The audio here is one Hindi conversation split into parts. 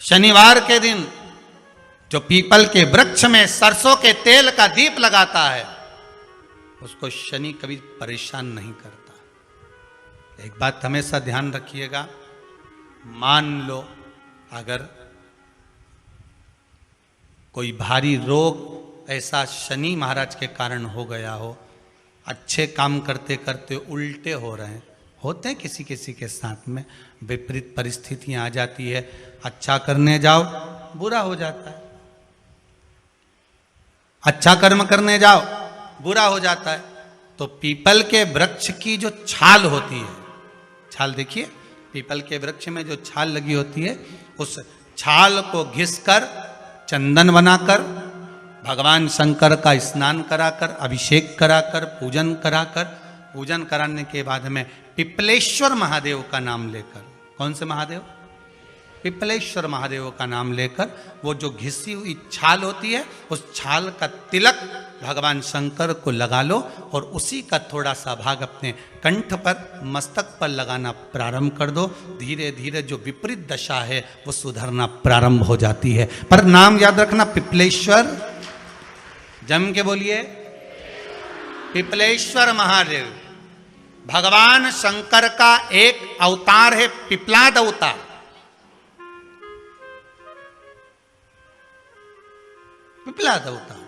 शनिवार के दिन जो पीपल के वृक्ष में सरसों के तेल का दीप लगाता है उसको शनि कभी परेशान नहीं करता। एक बात हमेशा ध्यान रखिएगा, मान लो अगर कोई भारी रोग ऐसा शनि महाराज के कारण हो गया हो, अच्छे काम करते करते उल्टे हो रहे हैं, होते हैं किसी किसी के साथ में, विपरीत परिस्थितियां आ जाती है, अच्छा करने जाओ बुरा हो जाता है, अच्छा कर्म करने जाओ बुरा हो जाता है। तो पीपल के वृक्ष की जो छाल होती है, छाल देखिए, पीपल के वृक्ष में जो छाल लगी होती है, उस छाल को घिसकर चंदन बनाकर भगवान शंकर का स्नान कराकर, अभिषेक कराकर, पूजन कराने के बाद में पिपलेश्वर महादेव का नाम लेकर, कौन से महादेव? पिपलेश्वर महादेव का नाम लेकर वो जो घिसी हुई छाल होती है उस छाल का तिलक भगवान शंकर को लगा लो और उसी का थोड़ा सा भाग अपने कंठ पर, मस्तक पर लगाना प्रारंभ कर दो। धीरे धीरे जो विपरीत दशा है वो सुधरना प्रारंभ हो जाती है। पर नाम याद रखना, पिपलेश्वर, जम के बोलिए, पिपलेश्वर महादेव भगवान शंकर का एक अवतार है, पिपलाद अवतार। पिपलाद अवतार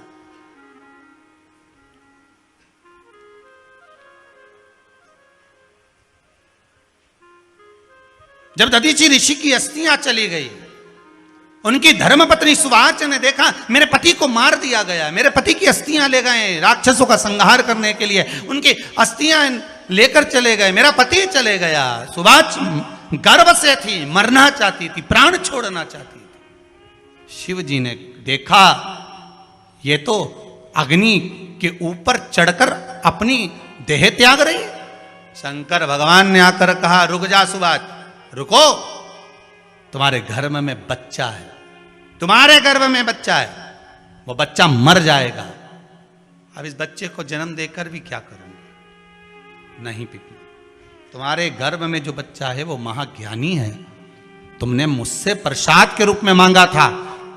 जब दधीचि ऋषि की अस्थियां चली गई, उनकी धर्मपत्नी सुवाच ने देखा मेरे पति को मार दिया गया, मेरे पति की अस्थियां ले गए राक्षसों का संहार करने के लिए, उनकी अस्थियां लेकर चले गए, मेरा पति चले गया। सुवाच गर्व से थी, मरना चाहती थी, प्राण छोड़ना चाहती थी। शिव जी ने देखा ये तो अग्नि के ऊपर चढ़कर अपनी देह त्याग रही है। शंकर भगवान ने आकर कहा, रुक जा सुवाच, रुको, तुम्हारे गर्भ में बच्चा है, तुम्हारे गर्भ में बच्चा है, वो बच्चा मर जाएगा। अब इस बच्चे को जन्म देकर भी क्या करूंगी? नहीं पिपली, तुम्हारे गर्भ में जो बच्चा है वो महाज्ञानी है, तुमने मुझसे प्रसाद के रूप में मांगा था,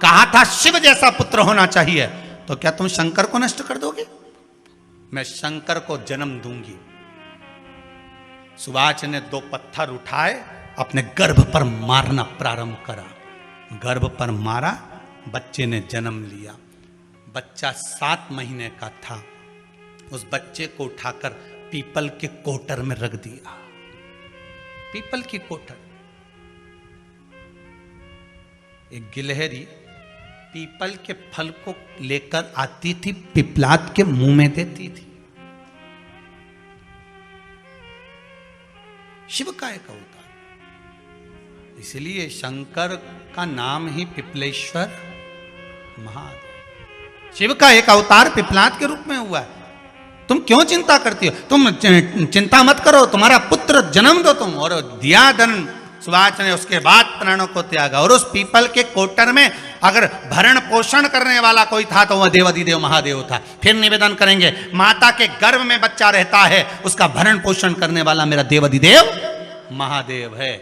कहा था शिव जैसा पुत्र होना चाहिए, तो क्या तुम शंकर को नष्ट कर दोगे? मैं शंकर को जन्म दूंगी। सुवाच ने 2 पत्थर उठाए, अपने गर्भ पर मारना प्रारंभ करा, गर्भ पर मारा, बच्चे ने जन्म लिया। बच्चा 7 महीने का था। उस बच्चे को उठाकर पीपल के कोटर में रख दिया। पीपल की कोटर, एक गिलहरी पीपल के फल को लेकर आती थी, पिपलाद के मुंह में देती थी। शिव का एक अवतार, इसलिए शंकर का नाम ही पिपलेश्वर महादेव। शिव का एक अवतार पिपलाद के रूप में हुआ है। तुम क्यों चिंता करती हो? तुम चिंता मत करो, तुम्हारा पुत्र जन्म दो तुम। और दिया धन सुवाच ने, उसके बाद प्राणों को त्यागा। और उस पीपल के कोटर में अगर भरण पोषण करने वाला कोई था तो वह देवाधिदेव महादेव था। फिर निवेदन करेंगे, माता के गर्भ में बच्चा रहता है, उसका भरण पोषण करने वाला मेरा देवाधिदेव महादेव है।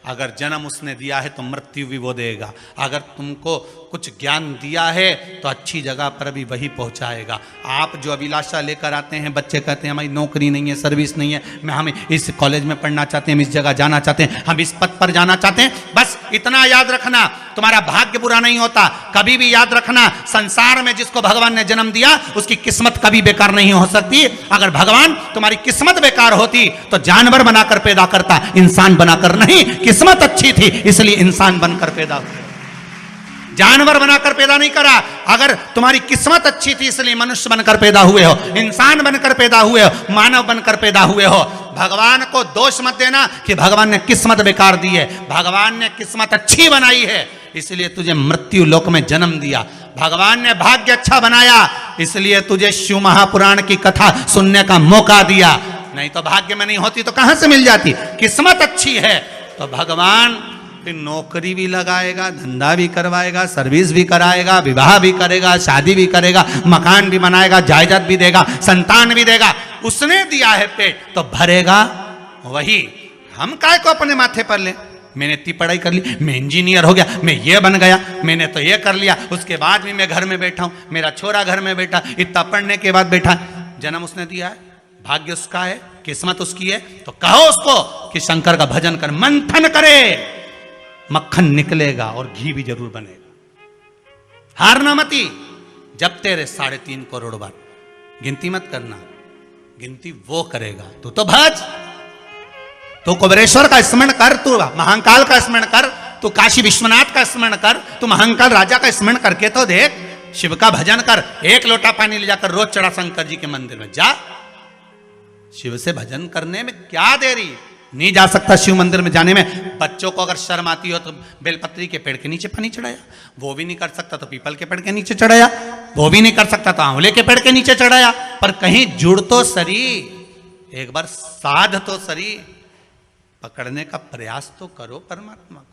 अगर जन्म उसने दिया है तो मृत्यु भी वो देगा। अगर तुमको कुछ ज्ञान दिया है तो अच्छी जगह पर भी वही पहुंचाएगा। आप जो अभिलाषा लेकर आते हैं, बच्चे कहते हैं हमारी नौकरी नहीं है, सर्विस नहीं है, हम इस कॉलेज में पढ़ना चाहते हैं, हम इस जगह जाना चाहते हैं, हम इस पद पर जाना चाहते हैं, बस इतना याद रखना, तुम्हारा भाग्य बुरा नहीं होता। कभी भी याद रखना, संसार में जिसको भगवान ने जन्म दिया उसकी किस्मत कभी बेकार नहीं हो सकती। अगर भगवान तुम्हारी किस्मत बेकार होती तो जानवर बनाकर पैदा करता, इंसान बनाकर नहीं। किस्मत अच्छी थी इसलिए इंसान बनकर पैदा हुआ, जानवर बनाकर पैदा नहीं करा। अगर तुम्हारी किस्मत अच्छी थी इसलिए मनुष्य बनकर पैदा हुए हो, इंसान बनकर पैदा हुए हो, मानव बनकर पैदा हुए हो। भगवान को दोष मत देना कि भगवान ने किस्मत बेकार दी है। भगवान ने किस्मत अच्छी बनाई है इसलिए तुझे मृत्यु लोक में जन्म दिया। भगवान ने भाग्य अच्छा बनाया इसलिए तुझे शिव महापुराण की कथा सुनने का मौका दिया, नहीं तो भाग्य में नहीं होती तो कहां से मिल जाती। किस्मत अच्छी है तो भगवान फिर नौकरी भी लगाएगा, धंधा भी करवाएगा, सर्विस भी कराएगा, विवाह भी करेगा, शादी भी करेगा, मकान भी बनाएगा, जायदाद भी देगा, संतान भी देगा। उसने दिया है पेट तो भरेगा वही। हम काय को अपने माथे पर ले? मैंने इतनी पढ़ाई कर ली, मैं इंजीनियर हो गया, मैं ये बन गया, मैंने तो ये कर लिया, उसके बाद भी मैं घर में बैठा हूं, मेरा छोरा घर में बैठा, इतना पढ़ने के बाद बैठा। जन्म उसने दिया है, भाग्य उसका है, किस्मत उसकी है, तो कहो उसको कि शंकर का भजन कर, मंथन करे, मक्खन निकलेगा और घी भी जरूर बनेगा। हारना मती, जब तेरे 3.5 करोड़ बार, गिनती मत करना, गिनती वो करेगा। तू तो भज, तू कुबेरेश्वर का स्मरण कर, तू महाकाल का स्मरण कर, तू काशी विश्वनाथ का स्मरण कर, तू महाकाल राजा का स्मरण करके तो देख, शिव का भजन कर, 1 लोटा पानी ले जाकर रोज चढ़ा शंकर जी के मंदिर में जा। शिव से भजन करने में क्या देरी, नहीं जा सकता शिव मंदिर में जाने में। बच्चों को अगर शर्म आती हो तो बेलपत्री के पेड़ के नीचे पानी चढ़ाया, वो भी नहीं कर सकता तो पीपल के पेड़ के नीचे चढ़ाया, वो भी नहीं कर सकता तो आंवले के पेड़ के नीचे चढ़ाया। पर कहीं जुड़ तो सरी, एक बार साध तो सरी, पकड़ने का प्रयास तो करो परमात्मा को।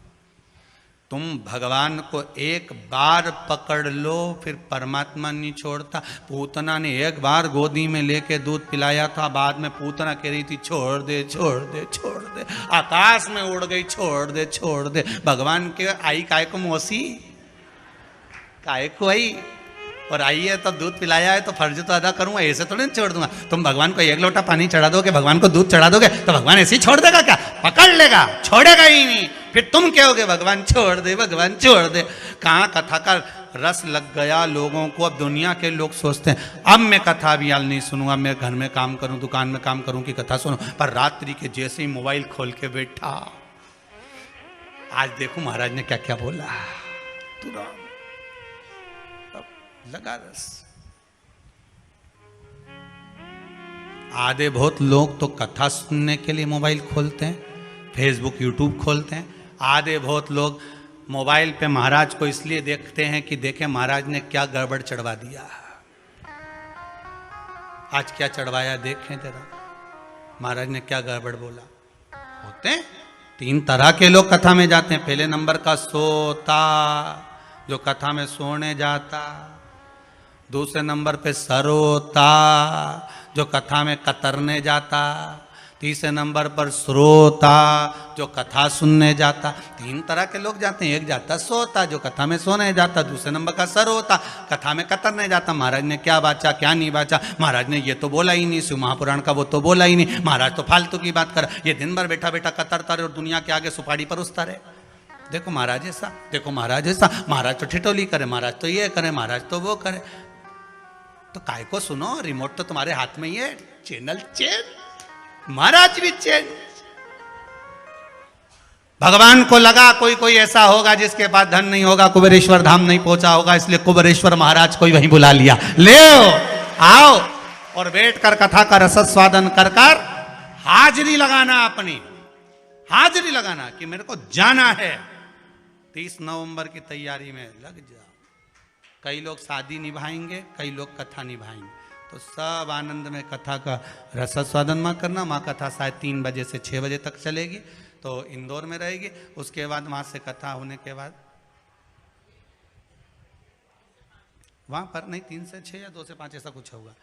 तुम भगवान को एक बार पकड़ लो, फिर परमात्मा नहीं छोड़ता। पूतना ने एक बार गोदी में लेके दूध पिलाया था, बाद में पूतना कह रही थी छोड़ दे छोड़ दे छोड़ दे, आकाश में उड़ गई, छोड़ दे छोड़ दे। भगवान के आई काय को मौसी, काय को आई, और आई है तो दूध पिलाया है तो फर्ज तो अदा करूंगा, ऐसे थोड़ी नहीं छोड़ दूंगा। तुम भगवान को 1 लोटा पानी चढ़ा दोगे, भगवान को दूध चढ़ा दोगे तो भगवान ऐसे ही छोड़ देगा क्या? पकड़ लेगा, छोड़ेगा ही नहीं। फिर तुम कहोगे भगवान छोड़ दे, भगवान छोड़ दे। कहाँ कथा का रस लग गया लोगों को। अब दुनिया के लोग सोचते हैं अब मैं कथा भी याल नहीं सुनूंगा, मैं घर में काम करूं, दुकान में काम करूं कि कथा सुनूं। पर रात्रि के जैसे ही मोबाइल खोल के बैठा, आज देखो महाराज ने क्या क्या बोला, तुरंत लगा रस। आधे बहुत लोग तो कथा सुनने के लिए मोबाइल खोलते हैं, फेसबुक यूट्यूब खोलते हैं। आधे बहुत लोग मोबाइल पे महाराज को इसलिए देखते हैं कि देखें महाराज ने क्या गड़बड़ चढ़वा दिया, आज क्या चढ़वाया देखें जरा, महाराज ने क्या गड़बड़ बोला। होते हैं 3 तरह के लोग कथा में जाते हैं। पहले नंबर का सोता, जो कथा में सोने जाता। दूसरे नंबर पे सरोता, जो कथा में कतरने जाता। तीसरे नंबर पर श्रोता, जो कथा सुनने जाता। 3 तरह के लोग जाते हैं। एक जाता सोता, जो कथा में सोने जाता। दूसरे नंबर का सरोता, कथा में कतरने जाता। महाराज ने क्या बाचा क्या नहीं बाचा, महाराज ने ये तो बोला ही नहीं, शिव महापुराण का वो तो बोला ही नहीं, महाराज तो फालतू की बात कर। ये दिन भर बैठा बैठा कतरता रहे और दुनिया के आगे सुपारी परोसता रहे। देखो महाराज ऐसा, देखो महाराज ऐसा, महाराज तो ठिठोली करे, महाराज तो ये करे, महाराज तो वो करे। तो काय को सुनो, रिमोट तो तुम्हारे हाथ में ही है, चैनल चेंज, महाराज भी चेंज। भगवान को लगा कोई कोई ऐसा होगा जिसके पास धन नहीं होगा, कुबेरेश्वर धाम नहीं पहुंचा होगा, इसलिए कुबेरेश्वर महाराज को ही वहीं बुला लिया। ले आओ और बैठकर कथा का रस स्वादन कर कर हाजिरी लगाना, अपनी हाजिरी लगाना कि मेरे को जाना है। 30 नवंबर की तैयारी में लग जा। कई लोग शादी निभाएंगे, कई लोग कथा निभाएंगे, तो सब आनंद में कथा का रस स्वादन माँ करना। माँ कथा शायद 3 बजे से 6 बजे तक चलेगी, तो इंदौर में रहेगी। उसके बाद वहाँ से कथा होने के बाद वहाँ पर नहीं 3 से 6 या 2 से 5 ऐसा कुछ होगा।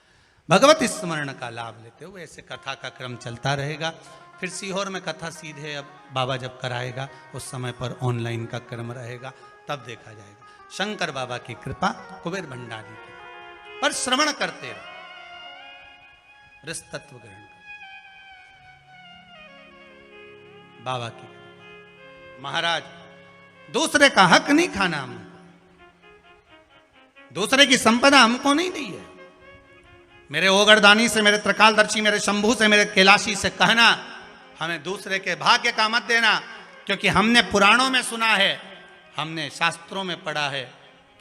भगवत स्मरण का लाभ लेते हुए ऐसे कथा का क्रम चलता रहेगा। फिर सीहोर में कथा सीधे अब बाबा जब कराएगा उस समय पर ऑनलाइन का क्रम रहेगा, तब देखा जाएगा। शंकर बाबा की कृपा, कुबेर भंडारी की, पर श्रवण करते रहो, रस तत्व ग्रहण करो। बाबा की कृपा। महाराज दूसरे का हक नहीं खाना, हमको दूसरे की संपदा हमको नहीं दी है। मेरे ओगरदानी से, मेरे त्रिकालदर्शी, मेरे शंभू से, मेरे कैलाशी से कहना हमें दूसरे के भाग्य का मत देना, क्योंकि हमने पुराणों में सुना है, हमने शास्त्रों में पढ़ा है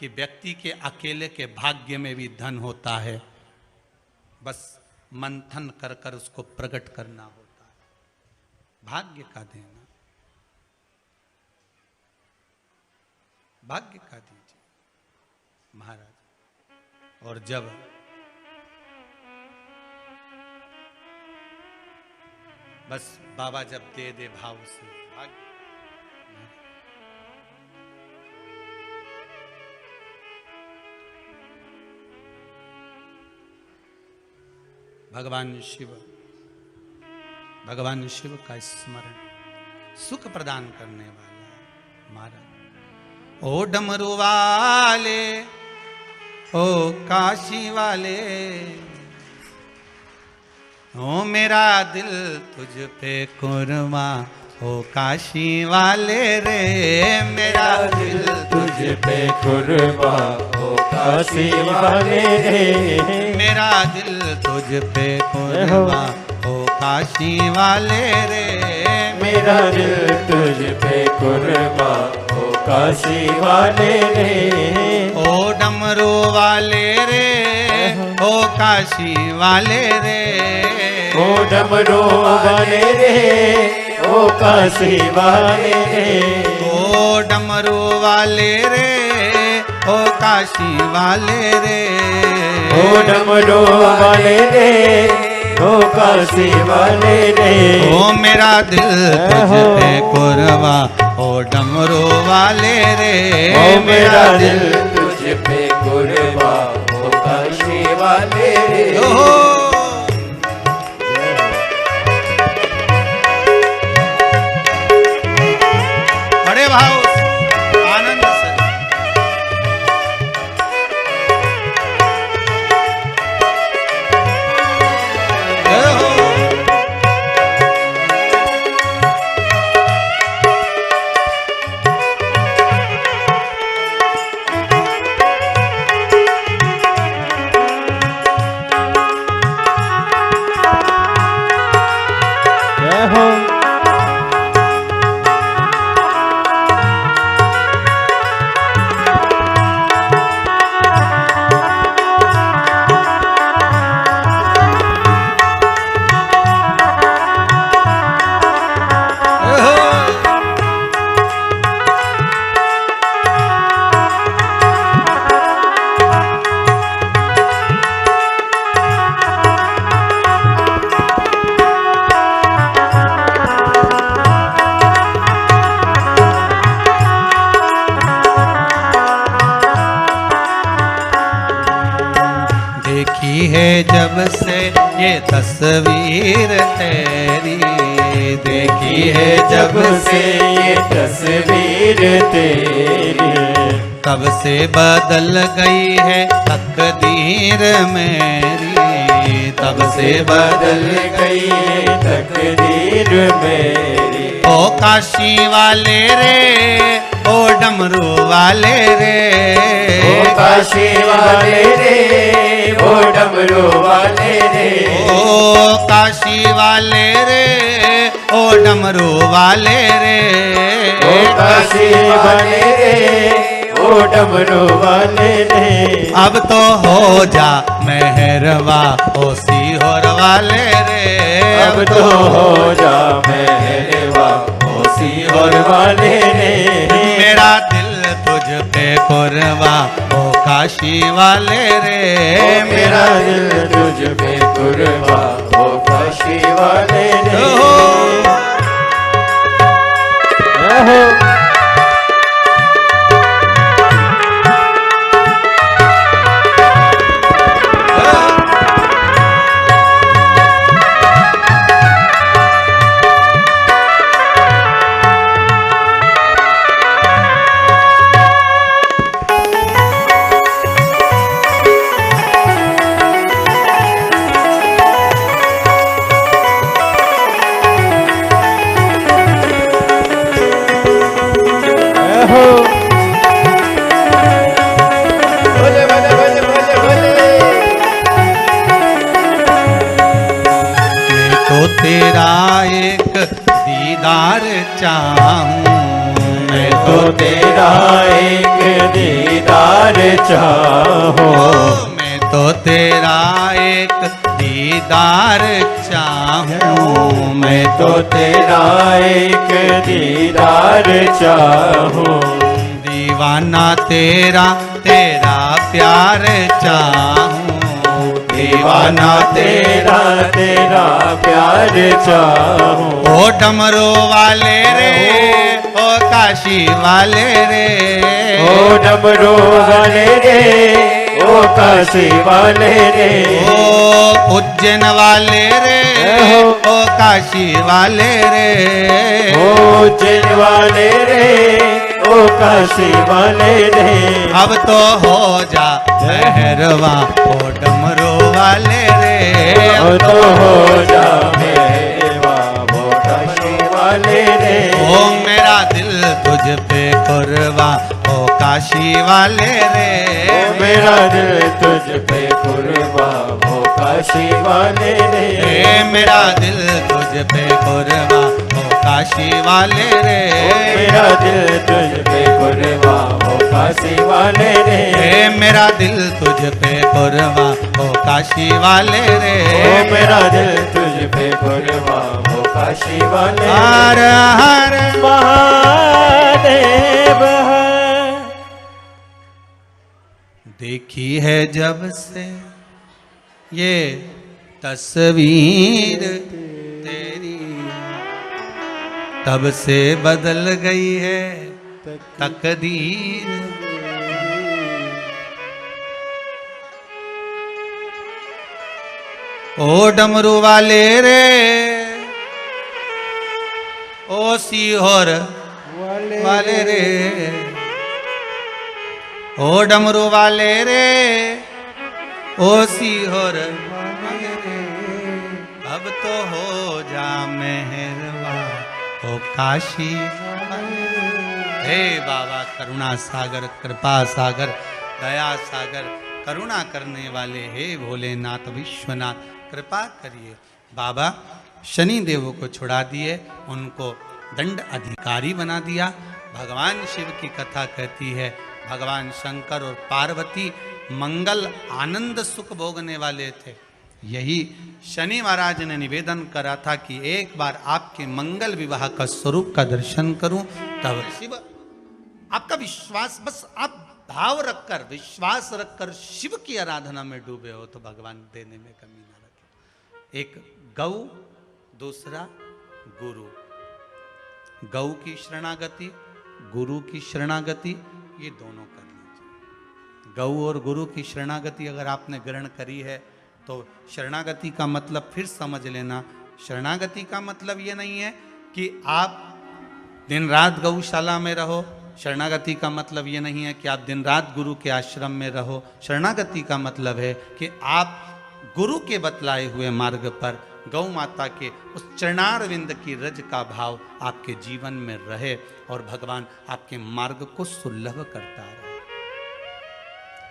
कि व्यक्ति के अकेले के भाग्य में भी धन होता है, बस मंथन कर कर उसको प्रकट करना होता है। भाग्य का देना, भाग्य का दीजिए महाराज। और जब बस बाबा जब दे दे भाव से, भाग्य भगवान शिव का स्मरण, सुख प्रदान करने वाला महाराज। ओ डमरू वाले, ओ काशी वाले, ओ मेरा दिल तुझ पे कुर्बा, ओ काशी वाले रे, मेरा दिल तुझ पे कुर्बा, ओ काशी वाले रे, मेरा दिल तुझ पे कुर्बा, ओ काशी वाले रे, मेरा दिल तुझ पे कुर्बा, ओ काशी वाले रे। ओ डमरू वाले रे, ओ काशी वाले रे, ओ डमरू वाले रे, ओ काशी वाले रे, ओ डमरू वाले रे, ओ काशी वाले रे, ओ डमरू वाले रे, ओ काशी वाले रे। ओ मेरा दिल तुझ पे कुर्बा, ओ डमरू वाले रे, ओ मेरा दिल तुझ पे कुर्बा, ओ काशी वाले रे। बड़े भाव आनंद से जय हो। जय हो। देखी है जब से ये तस्वीर तेरी, देखी है जब से ये तस्वीर तेरी, तब से बदल गई है तकदीर मेरी, तब से बदल गई है तकदीर मेरी। ओ काशी वाले रे, ओ डमरू वाले रे, ओ काशी वाले रे, ओ डमरू वाले रे, ओ काशी वाले रे, ओ डमरू वाले रे, ओ काशी वाले रे, ओ डमरू वाले रे। अब तो हो जा मेहरवा, ओ सीहोर वाले रे, अब तो हो जा मेहरवा, ओ सीहोर वाले रे। मेरा दिल तुझ पे कुर्बा, ओ काशी वाले रे, मेरा दिल तुझ पे कुर्बा, ओ काशी वाले रे। तेरा एक दीदार चाहूं, मैं तो तेरा एक दीदार चाहूं, मैं तो तेरा एक दीदार चाहूं, मैं तो तेरा एक दीदार चाहूं। दीवाना तेरा तेरा प्यार चाहूं, दीवाना तेरा तेरा प्यार चाहूं। ओ डमरू वाले रे, ओ काशी वाले रे, ओ डमरू वाले रे, ओ काशी काशी वाले रे, ओ उज्जैन वाले रे, ओ काशी वाले रे, ओ उज्जैन वाले रे, ओ काशी वाले रे। अब तो हो जा मेहरवा ओ डमरू वाले रे, अब तो हो जा मेहरवा ओ काशी वाले रे। ओ मेरा दिल तुझ पे कुर्बा ओ काशी वाले रे, ओ मेरा दिल तुझ पे कुर्बा ओ काशी वाले रे। ए मेरा दिल तुझ पे कुर्बा ओ काशी वाले रे, ओ मेरा दिल तुझ पे कुर्बा ओ काशी वाले रे। ए मेरा दिल तुझ पे कुर्बा ओ काशी वाले रे, ओ मेरा दिल तुझ पे कुर्बा ओ काशी वाले। हर हर महादेव है। देखी है जब से ये तस्वीर तेरी, तब से बदल गई है तकदीर। ओ डमरू वाले रे, ओ सीहोर वाले रे, ओ डमरू वाले रे, ओ सीहोर वाले रे, अब तो हो जा मेहरवा ओ काशी वाले रे। हे बाबा करुणा सागर, कृपा सागर, दया सागर, करुणा करने वाले, हे भोलेनाथ विश्वनाथ कृपा करिए। बाबा शनि देव को छुड़ा दिए, उनको दंड अधिकारी बना दिया। भगवान शिव की कथा कहती है भगवान शंकर और पार्वती मंगल आनंद सुख भोगने वाले थे। यही शनि महाराज ने निवेदन करा था कि एक बार आपके मंगल विवाह का स्वरूप का दर्शन करूं, तब शिव आपका विश्वास, बस आप भाव रखकर विश्वास रखकर शिव की आराधना में डूबे हो तो भगवान देने में कमी ना रखे। एक गौ, दूसरा गुरु। गौ की शरणागति, गुरु की शरणागति, ये दोनों करनी चाहिए। गौ और गुरु की शरणागति अगर आपने ग्रहण करी है तो शरणागति का मतलब फिर समझ लेना। शरणागति का मतलब ये नहीं है कि आप दिन रात गौशाला में रहो। शरणागति का मतलब ये नहीं है कि आप दिन रात गुरु के आश्रम में रहो। शरणागति का मतलब है कि आप गुरु के बतलाए हुए मार्ग पर गौ माता के उस चरणारविंद की रज का भाव आपके जीवन में रहे और भगवान आपके मार्ग को सुलभ करता रहे,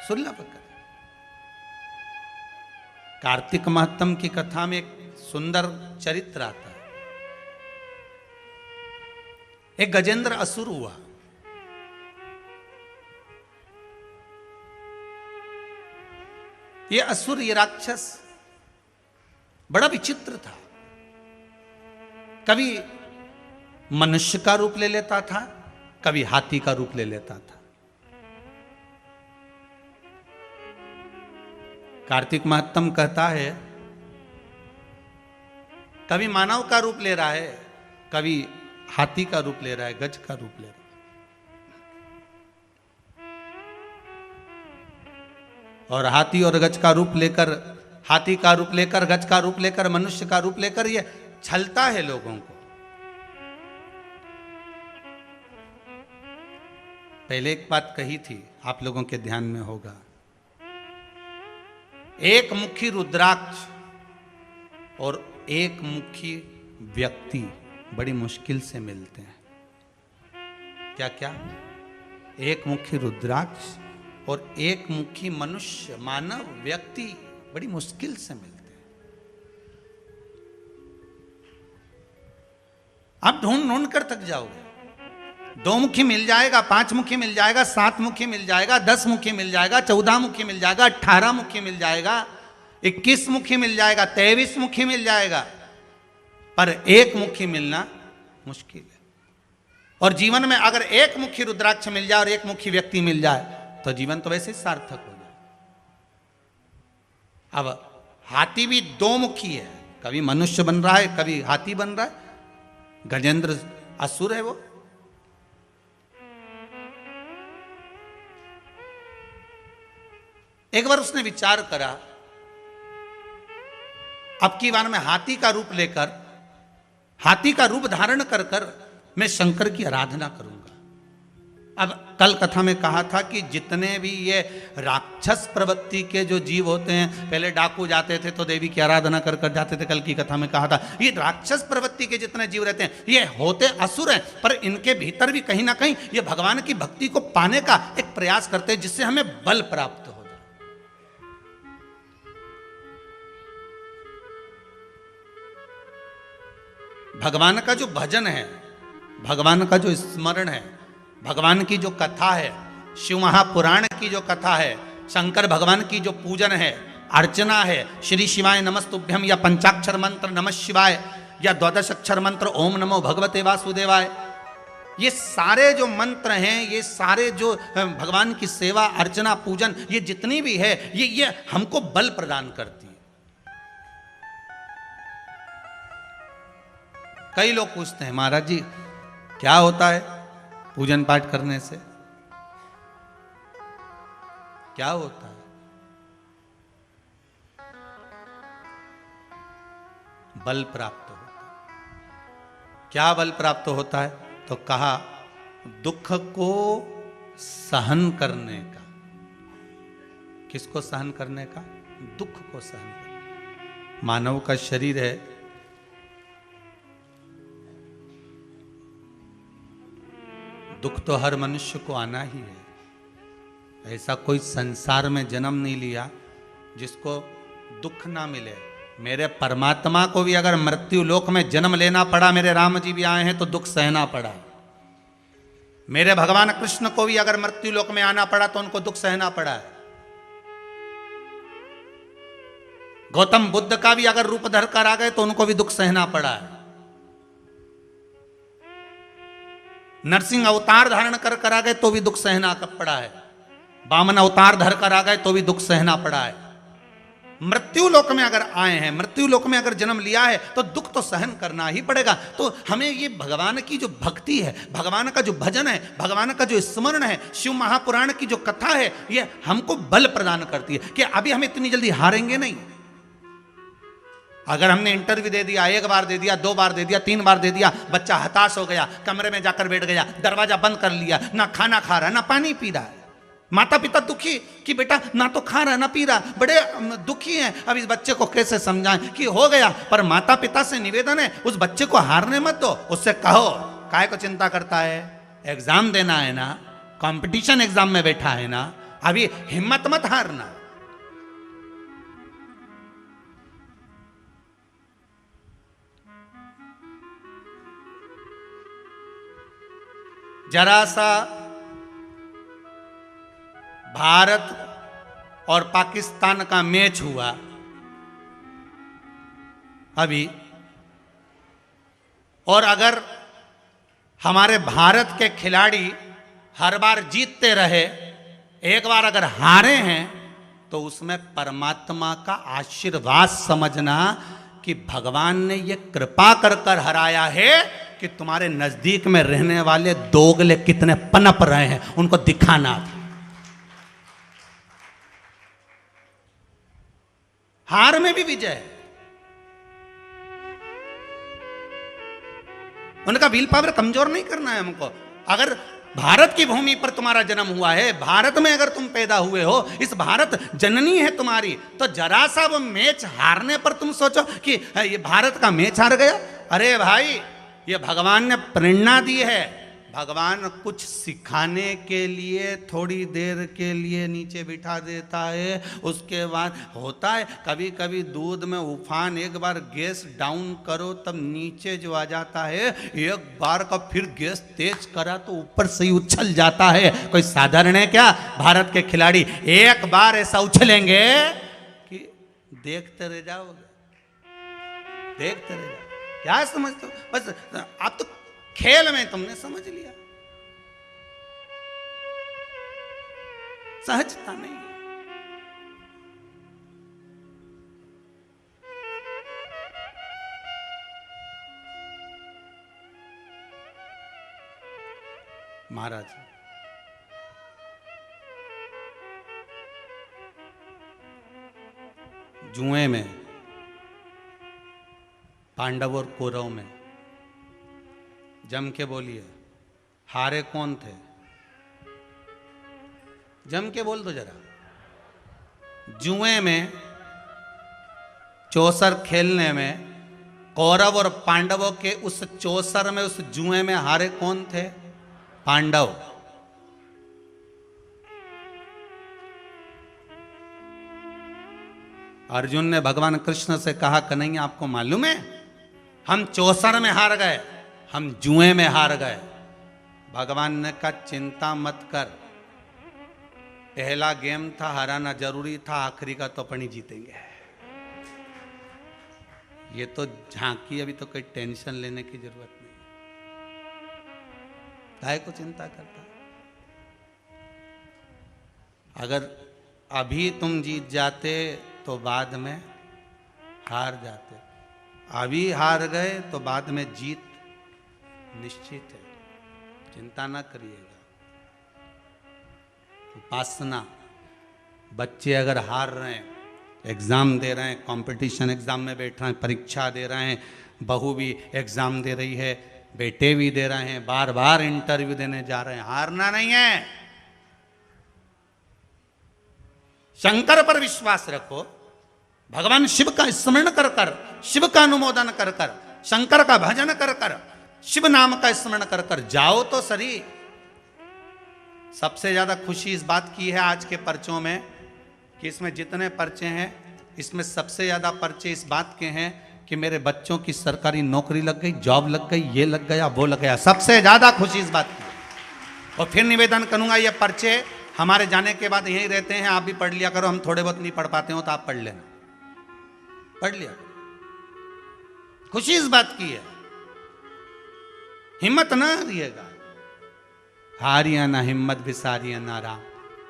सुलभ करे। कार्तिक महात्म की कथा में एक सुंदर चरित्र आता है। एक गजेंद्र असुर हुआ। ये असुर, ये राक्षस बड़ा विचित्र था। कभी मनुष्य का रूप ले लेता था, कभी हाथी का रूप ले लेता था। कार्तिक महात्म कहता है कभी मानव का रूप ले रहा है, कभी हाथी का रूप ले रहा है, गज का रूप ले रहा है। और हाथी और गज का रूप लेकर, हाथी का रूप लेकर, गज का रूप लेकर, मनुष्य का रूप लेकर ये छलता है लोगों को। पहले एक बात कही थी, आप लोगों के ध्यान में होगा। एक मुखी रुद्राक्ष और एक मुखी व्यक्ति बड़ी मुश्किल से मिलते हैं। क्या क्या? एक मुखी रुद्राक्ष और एक मुखी मनुष्य, मानव, व्यक्ति बड़ी मुश्किल से मिलते हैं। आप ढूंढ ढूंढ कर थक जाओगे। 2 मुखी मिल जाएगा, 5 मुखी मिल जाएगा, 7 मुखी मिल जाएगा, 10 मुखी मिल जाएगा, 14 मुखी मिल जाएगा, 18 मुखी मिल जाएगा, 21 मुखी मिल जाएगा, 23 मुखी मिल जाएगा, पर एक मुखी मिलना मुश्किल है। और जीवन में अगर एक मुखी रुद्राक्ष मिल जाए और एक मुखी व्यक्ति मिल जाए तो जीवन तो वैसे ही सार्थक हो जाए। अब हाथी भी 2 मुखी है, कभी मनुष्य बन रहा है, कभी हाथी बन रहा है। गजेंद्र असुर है वो। एक बार उसने विचार करा, अब की बार मैं हाथी का रूप लेकर, हाथी का रूप धारण कर कर मैं शंकर की आराधना करूंगा। अब कल कथा में कहा था कि जितने भी ये राक्षस प्रवृत्ति के जो जीव होते हैं, पहले डाकू जाते थे तो देवी की आराधना कर कर जाते थे, कल की कथा में कहा था ये राक्षस प्रवृत्ति के जितने जीव रहते हैं ये होते असुर हैं, पर इनके भीतर भी कहीं ना कहीं ये भगवान की भक्ति को पाने का एक प्रयास करते हैं जिससे हमें बल प्राप्त हो जाए। भगवान का जो भजन है, भगवान का जो स्मरण है, भगवान की जो कथा है, शिव महापुराण की जो कथा है, शंकर भगवान की जो पूजन है, अर्चना है, श्री शिवाय नमस्तुभ्यम या पंचाक्षर मंत्र नमः शिवाय या द्वादश अक्षर मंत्र ओम नमो भगवते वासुदेवाय, ये सारे जो मंत्र हैं, ये सारे जो भगवान की सेवा अर्चना पूजन ये जितनी भी है ये हमको बल प्रदान करती है। कई लोग पूछते हैं महाराज जी क्या होता है पूजन पाठ करने से, क्या होता है? बल प्राप्त होता है। क्या बल प्राप्त होता है? तो कहा दुख को सहन करने का। किसको सहन करने का? दुख को सहन करने। मानव का शरीर है, दुख तो हर मनुष्य को आना ही है। ऐसा कोई संसार में जन्म नहीं लिया जिसको दुख ना मिले। मेरे परमात्मा को भी अगर मृत्यु लोक में जन्म लेना पड़ा, मेरे राम जी भी आए हैं तो दुख सहना पड़ा। मेरे भगवान कृष्ण को भी अगर मृत्यु लोक में आना पड़ा तो उनको दुख सहना पड़ा है। गौतम बुद्ध का भी अगर रूप धर कर आ गए तो उनको भी दुख सहना पड़ा है। नरसिंह अवतार धारण कर कर आ गए तो भी दुख सहना पड़ा है। वामन अवतार धर कर आ गए तो भी दुख सहना पड़ा है। मृत्यु लोक में अगर आए हैं, मृत्यु लोक में अगर जन्म लिया है तो दुख तो सहन करना ही पड़ेगा। तो हमें ये भगवान की जो भक्ति है, भगवान का जो भजन है, भगवान का जो स्मरण है, शिव महापुराण की जो कथा है, ये हमको बल प्रदान करती है कि अभी हम इतनी जल्दी हारेंगे नहीं। अगर हमने इंटरव्यू दे दिया, एक बार दे दिया, 2 बार दे दिया, 3 बार दे दिया, बच्चा हताश हो गया, कमरे में जाकर बैठ गया, दरवाजा बंद कर लिया, ना खाना खा रहा है ना पानी पी रहा है, माता पिता दुखी कि बेटा ना तो खा रहा है ना पी रहा, बड़े दुखी हैं। अब इस बच्चे को कैसे समझाएं कि हो गया। पर माता पिता से निवेदन है उस बच्चे को हारने मत दो, उससे कहो काहे को चिंता करता है, एग्जाम देना है ना, कंपटीशन एग्जाम में बैठा है ना, अभी हिम्मत मत हारना। जरा सा भारत और पाकिस्तान का मैच हुआ अभी, और अगर हमारे भारत के खिलाड़ी हर बार जीतते रहे, एक बार अगर हारे हैं तो उसमें परमात्मा का आशीर्वाद समझना कि भगवान ने ये कृपा कर कर हराया है कि तुम्हारे नजदीक में रहने वाले दोगले कितने पनप रहे हैं, उनको दिखाना था। हार में भी विजय। उनका विल पावर कमजोर नहीं करना है हमको। अगर भारत की भूमि पर तुम्हारा जन्म हुआ है, भारत में अगर तुम पैदा हुए हो, इस भारत जननी है तुम्हारी, तो जरा सा वो मैच हारने पर तुम सोचो कि ये भारत का मैच हार गया। अरे भाई, ये भगवान ने प्रेरणा दी है। भगवान कुछ सिखाने के लिए थोड़ी देर के लिए नीचे बिठा देता है, उसके बाद होता है कभी कभी दूध में उफान, एक बार गैस डाउन करो तब नीचे जो आ जाता है, एक बार का फिर गैस तेज करा तो ऊपर से ही उछल जाता है। कोई साधारण है क्या? भारत के खिलाड़ी एक बार ऐसा उछलेंगे कि देखते रह जाओगे, देखते रह जाओगे। क्या समझते हो? बस आप तो खेल में तुमने समझ लिया, सहजता नहीं है। महाराज जुए में, पांडव और कौरव में, जम के बोलिए हारे कौन थे? जम के बोल दो जरा। जुए में, चौसर खेलने में, कौरव और पांडवों के उस चौसर में, उस जुए में हारे कौन थे? पांडव। अर्जुन ने भगवान कृष्ण से कहा, कन्हैया आपको मालूम है हम चौसर में हार गए, हम जुए में हार गए। भगवान ने कहा चिंता मत कर, पहला गेम था, हराना जरूरी था, आखिरी का तो अपन ही जीतेंगे। ये तो झांकी, अभी तो कोई टेंशन लेने की जरूरत नहीं। काहे को चिंता करता? अगर अभी तुम जीत जाते तो बाद में हार जाते, अभी हार गए तो बाद में जीत निश्चित है। चिंता ना करिएगा। उपासना, बच्चे अगर हार रहे हैं, एग्ज़ाम दे रहे हैं, कंपटीशन एग्ज़ाम में बैठ रहे हैं, परीक्षा दे रहे हैं, बहू भी एग्ज़ाम दे रही है, बेटे भी दे रहे हैं, बार बार इंटरव्यू देने जा रहे हैं, हारना नहीं है। शंकर पर विश्वास रखो, भगवान शिव का स्मरण कर कर, शिव का अनुमोदन कर कर, शंकर का भजन कर कर, शिव नाम का स्मरण कर कर जाओ तो सही। सबसे ज्यादा खुशी इस बात की है आज के पर्चों में कि इसमें जितने पर्चे हैं, इसमें सबसे ज्यादा पर्चे इस बात के हैं कि मेरे बच्चों की सरकारी नौकरी लग गई, जॉब लग गई, ये लग गया, वो लग गया। सबसे ज्यादा खुशी इस बात की। और फिर निवेदन करूंगा, ये पर्चे हमारे जाने के बाद यहीं रहते हैं, आप भी पढ़ लिया करो। हम थोड़े बहुत नहीं पढ़ पाते हो तो आप पढ़ लेना, पढ़ लिया। खुशी इस बात की है, हिम्मत ना हारिएगा। हारिया ना हिम्मत, विसारिया ना राम।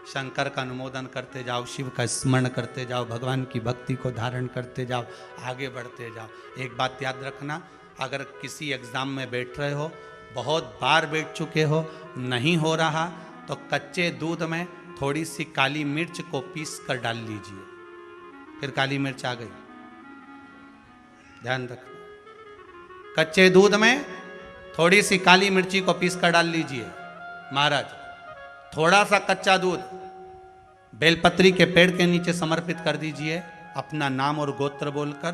शंकर का अनुमोदन करते जाओ, शिव का स्मरण करते जाओ, भगवान की भक्ति को धारण करते जाओ, आगे बढ़ते जाओ। एक बात याद रखना, अगर किसी एग्जाम में बैठ रहे हो, बहुत बार बैठ चुके हो, नहीं हो रहा, तो कच्चे दूध में थोड़ी सी काली मिर्च को पीस कर डाल लीजिए। फिर काली मिर्च आ गई, ध्यान रखना। कच्चे दूध में थोड़ी सी काली मिर्ची को पीस कर डाल लीजिए। महाराज, थोड़ा सा कच्चा दूध बेलपत्री के पेड़ के नीचे समर्पित कर दीजिए, अपना नाम और गोत्र बोलकर।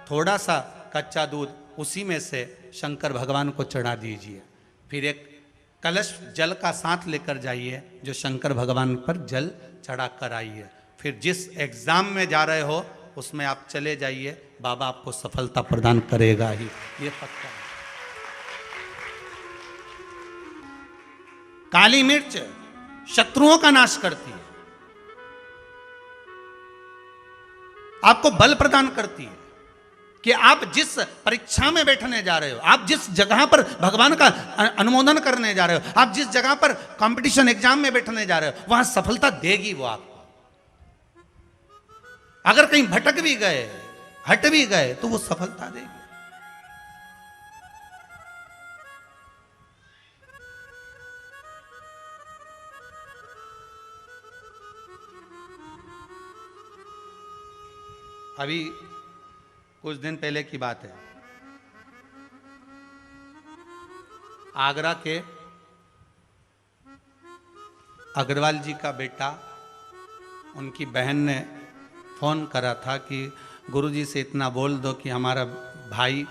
थोड़ा सा कच्चा दूध उसी में से शंकर भगवान को चढ़ा दीजिए। फिर एक कलश जल का साथ लेकर जाइए, जो शंकर भगवान पर जल चढ़ा कर आइए। फिर जिस एग्जाम में जा रहे हो उसमें आप चले जाइए, बाबा आपको सफलता प्रदान करेगा ही, ये पक्का है। काली मिर्च शत्रुओं का नाश करती है, आपको बल प्रदान करती है कि आप जिस परीक्षा में बैठने जा रहे हो, आप जिस जगह पर भगवान का अनुमोदन करने जा रहे हो, आप जिस जगह पर कंपटीशन एग्जाम में बैठने जा रहे हो, वहां सफलता देगी वो आपको। अगर कहीं भटक भी गए, हट भी गए, तो वो सफलता देगी। अभी कुछ दिन पहले की बात है, आगरा के अग्रवाल जी का बेटा, उनकी बहन ने फोन करा था कि गुरुजी से इतना बोल दो कि हमारा भाई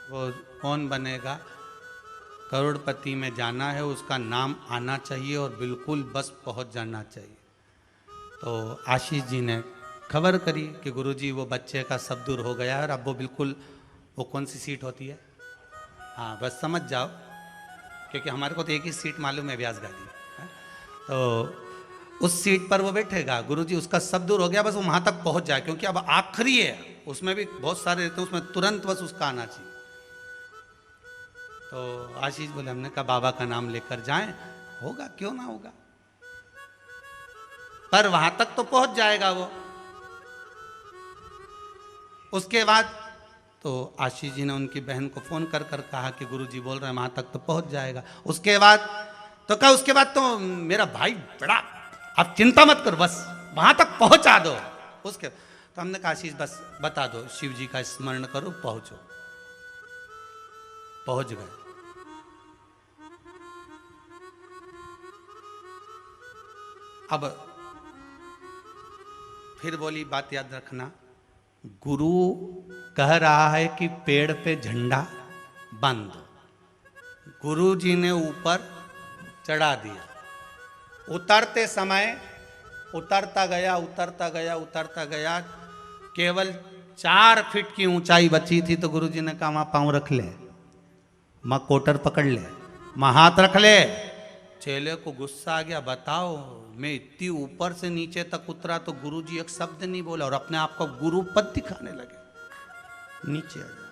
वो कौन बनेगा, करोड़पति में जाना है, उसका नाम आना चाहिए और बिल्कुल बस पहुंच जाना चाहिए। तो आशीष जी ने खबर करी कि गुरुजी वो बच्चे का सब दूर हो गया है और अब वो बिल्कुल, वो कौन सी सीट होती है, हाँ बस समझ जाओ, क्योंकि हमारे को तो एक ही सीट मालूम है, व्यास गादी है? तो उस सीट पर वो बैठेगा। गुरुजी उसका सब दूर हो गया, बस वो वहाँ तक पहुँच जाए, क्योंकि अब आखिरी है, उसमें भी बहुत सारे रहते हैं, उसमें तुरंत बस उसका आना चाहिए। तो आशीष बोले, हमने कहा बाबा का नाम लेकर जाएं, होगा क्यों ना होगा, पर वहां तक तो पहुंच जाएगा वो। उसके बाद तो आशीष जी ने उनकी बहन को फोन कर कर कहा कि गुरुजी बोल रहे हैं वहां तक तो पहुंच जाएगा। उसके बाद तो कहा, उसके बाद तो मेरा भाई बड़ा, आप चिंता मत करो, बस वहां तक पहुंचा दो। उसके तो हमने कहा आशीष बस बता दो, शिव जी का स्मरण करो, पहुंचो। पहुंच गए। अब फिर बोली बात याद रखना, गुरु कह रहा है कि पेड़ पे झंडा बांध दो। गुरु जी ने ऊपर चढ़ा दिया। उतरते समय उतरता गया उतरता गया उतरता गया, केवल 4 फीट की ऊंचाई बची थी तो गुरु जी ने कहा वहां पांव रख ले, मां कोटर पकड़ ले, मां हाथ रख ले। चेले को गुस्सा आ गया, बताओ मैं इतनी ऊपर से नीचे तक उतरा तो गुरुजी एक शब्द नहीं बोला और अपने आप को गुरु पद दिखाने लगे। नीचे आ गया,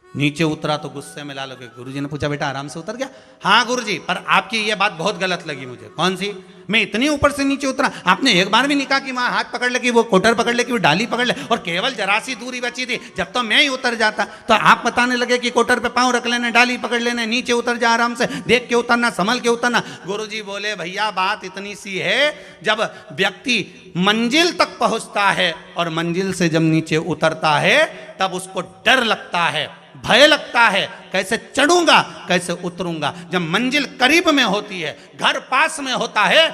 नीचे उतरा तो गुस्से में ला लगे। गुरुजी ने पूछा बेटा आराम से उतर गया? हाँ गुरुजी, पर आपकी ये बात बहुत गलत लगी मुझे। कौन सी? मैं इतनी ऊपर से नीचे उतरा, आपने एक बार भी नहीं कहा कि वहां हाथ पकड़ ले, कि वो कोटर पकड़ ले, कि वो डाली पकड़ ले, और केवल जरा सी दूरी बची थी। जब तो मैं ही उतर जाता तो आप बताने लगे कि कोटर पे पांव रख लेने, डाली पकड़ लेने, नीचे उतर जा आराम से, देख के उतरना, संभल के उतरना। गुरुजी बोले भैया बात इतनी सी है, जब व्यक्ति मंजिल तक पहुंचता है और मंजिल से जब नीचे उतरता है तब उसको डर लगता है, भय लगता है, कैसे चढ़ूंगा कैसे उतरूंगा। जब मंजिल करीब में होती है, घर पास में होता है,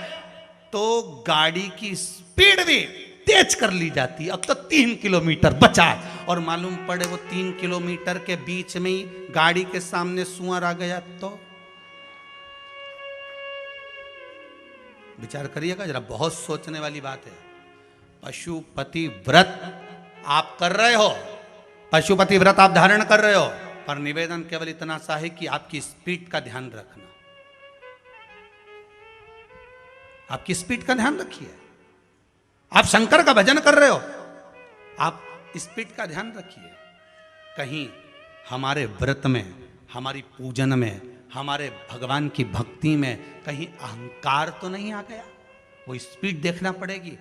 तो गाड़ी की स्पीड भी तेज कर ली जाती है। अब तो 3 किलोमीटर बचा है और मालूम पड़े वो 3 किलोमीटर के बीच में ही गाड़ी के सामने सुअर आ गया तो विचार करिएगा जरा, बहुत सोचने वाली बात है। पशुपति व्रत आप कर रहे हो, पशुपति व्रत आप धारण कर रहे हो, पर निवेदन केवल इतना सा है कि आपकी स्पीड का ध्यान रखना, आपकी स्पीड का ध्यान रखिए। आप शंकर का भजन कर रहे हो, आप स्पीड का ध्यान रखिए। कहीं हमारे व्रत में, हमारी पूजन में, हमारे भगवान की भक्ति में कहीं अहंकार तो नहीं आ गया? वो स्पीड देखना पड़ेगी।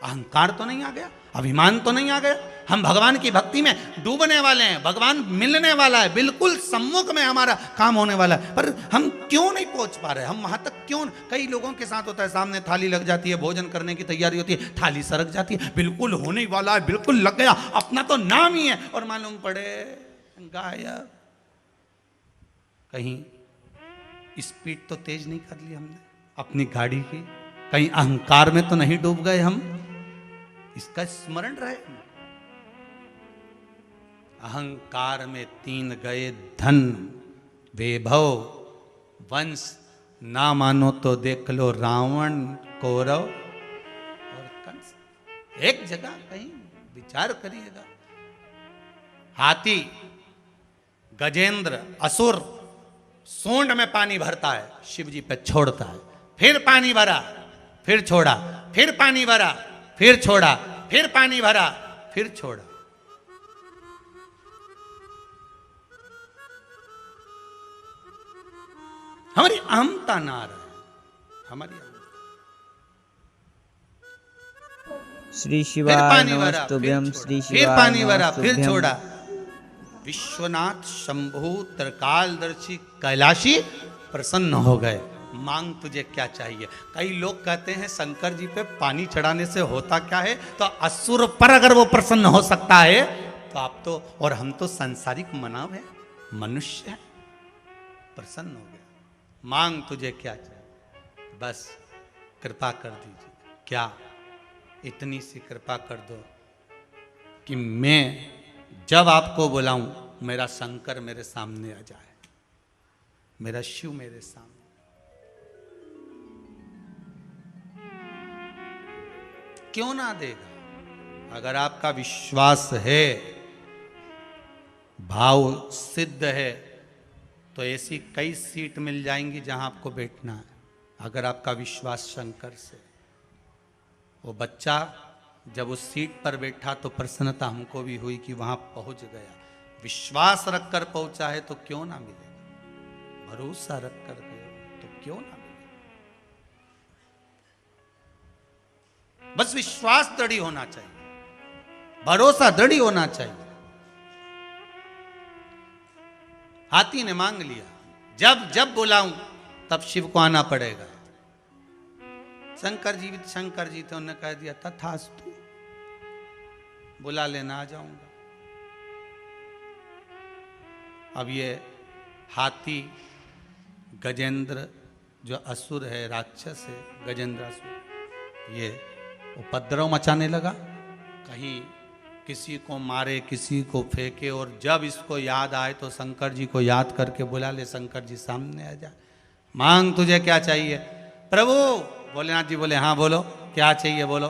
अहंकार तो नहीं आ गया, अभिमान तो नहीं आ गया? हम भगवान की भक्ति में डूबने वाले हैं, भगवान मिलने वाला है, बिल्कुल सम्मुख में हमारा काम होने वाला है, पर हम क्यों नहीं पहुंच पा रहे? हम वहां तक क्यों? कई लोगों के साथ होता है, सामने थाली लग जाती है, भोजन करने की तैयारी होती है, थाली सरक जाती है, बिल्कुल होने वाला है, बिल्कुल लग गया, अपना तो नाम ही है, और मालूम पड़े गायब। कहीं स्पीड तो तेज नहीं कर ली हमने अपनी गाड़ी की? कहीं अहंकार में तो नहीं डूब गए हम? इसका स्मरण रहे। अहंकार में 3 गए धन, वैभव, वंश, ना मानो तो देख लो रावण, कौरव और कंस। एक जगह कहीं विचार करिएगा। हाथी, गजेंद्र, असुर सूंड में पानी भरता है, शिव जी पे छोड़ता है, फिर पानी भरा, फिर छोड़ा, फिर पानी भरा, फिर छोड़ा, फिर पानी भरा, फिर छोड़ा। हमारी अहमता ना रहे, हमारी श्री फिर शिवाय पानी भरा, नमस्तुभ्यं, श्री फिर शिवाय पानी भरा, फिर नमस्तुभ्यं। छोड़ा। विश्वनाथ शंभु त्रिकालदर्शी कैलाशी प्रसन्न हो गए। मांग तुझे क्या चाहिए? कई लोग कहते हैं शंकर जी पे पानी चढ़ाने से होता क्या है? तो असुर पर अगर वो प्रसन्न हो सकता है तो आप तो, और हम तो सांसारिक मानव है, मनुष्य है, प्रसन्न हो गया। मांग तुझे क्या चाहिए? बस कृपा कर दीजिए। क्या? इतनी सी कृपा कर दो कि मैं जब आपको बुलाऊं मेरा शंकर मेरे सामने आ जाए, मेरा शिव मेरे सामने। क्यों ना देगा? अगर आपका विश्वास है, भाव सिद्ध है, तो ऐसी कई सीट मिल जाएंगी जहां आपको बैठना है। अगर आपका विश्वास शंकर से। वो बच्चा जब उस सीट पर बैठा तो प्रसन्नता हमको भी हुई कि वहां पहुंच गया। विश्वास रखकर पहुंचा है तो क्यों ना मिलेगा? भरोसा रखकर गया तो क्यों ना मिलेगा? बस विश्वास दृढ़ होना चाहिए, भरोसा दृढ़ होना चाहिए। हाथी ने मांग लिया, जब जब बुलाऊं तब शिव को आना पड़ेगा। शंकर जी थे, उन्होंने कह दिया तथास्तु। बुला लेना, आ जाऊंगा। अब ये हाथी गजेंद्र जो असुर है, राक्षस है, गजेंद्र असुर, ये उपद्रव मचाने लगा, कहीं किसी को मारे, किसी को फेंके। और जब इसको याद आए तो शंकर जी को याद करके बुला ले, शंकर जी सामने आ जाए, मांग तुझे क्या चाहिए। प्रभु भोलेनाथ जी बोले हाँ बोलो, क्या चाहिए बोलो।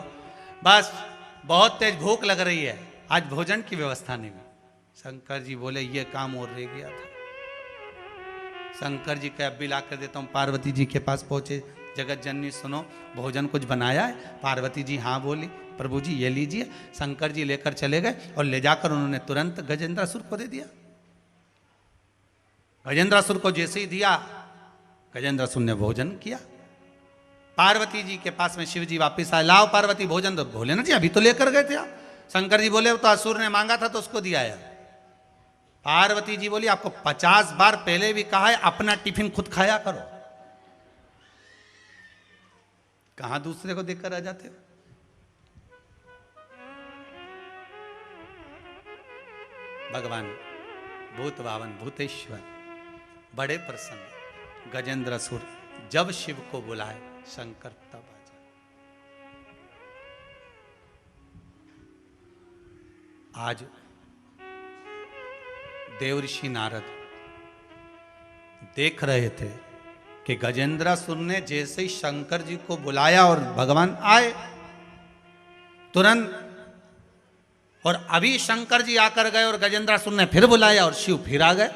बस बहुत तेज भूख लग रही है, आज भोजन की व्यवस्था नहीं हुई। शंकर जी बोले ये काम और रह गया था। शंकर जी का अब भी ला कर देता हूँ। पार्वती जी के पास पहुंचे, जगत जननी सुनो भोजन कुछ बनाया है। पार्वती जी हाँ बोली, प्रभु जी ये लीजिए। शंकर जी लेकर चले गए और ले जाकर उन्होंने तुरंत गजेंद्रासुर को दे दिया। गजेंद्रासुर को जैसे ही दिया, गजेंद्रासुर ने भोजन किया। पार्वती जी के पास में शिव जी वापिस आए, लाओ पार्वती भोजन दो। भोलेनाथ जी अभी तो लेकर गए थे आप। शंकर जी बोले तो असुर ने मांगा था तो उसको दिया है। पार्वती जी बोली आपको 50 बार पहले भी कहा है अपना टिफिन खुद खाया करो, कहां दूसरे को देखकर आ जाते हो। भगवान भूत भावन भूतेश्वर बड़े प्रसन्न। गजेंद्रासुर जब शिव को बुलाए, शंकर तब आ जाए। आज देवऋषि नारद देख रहे थे कि गजेंद्रासुर ने जैसे ही शंकर जी को बुलाया और भगवान आए तुरंत, और अभी शंकर जी आकर गए और गजेंद्रासुर ने फिर बुलाया और शिव फिर आ गए।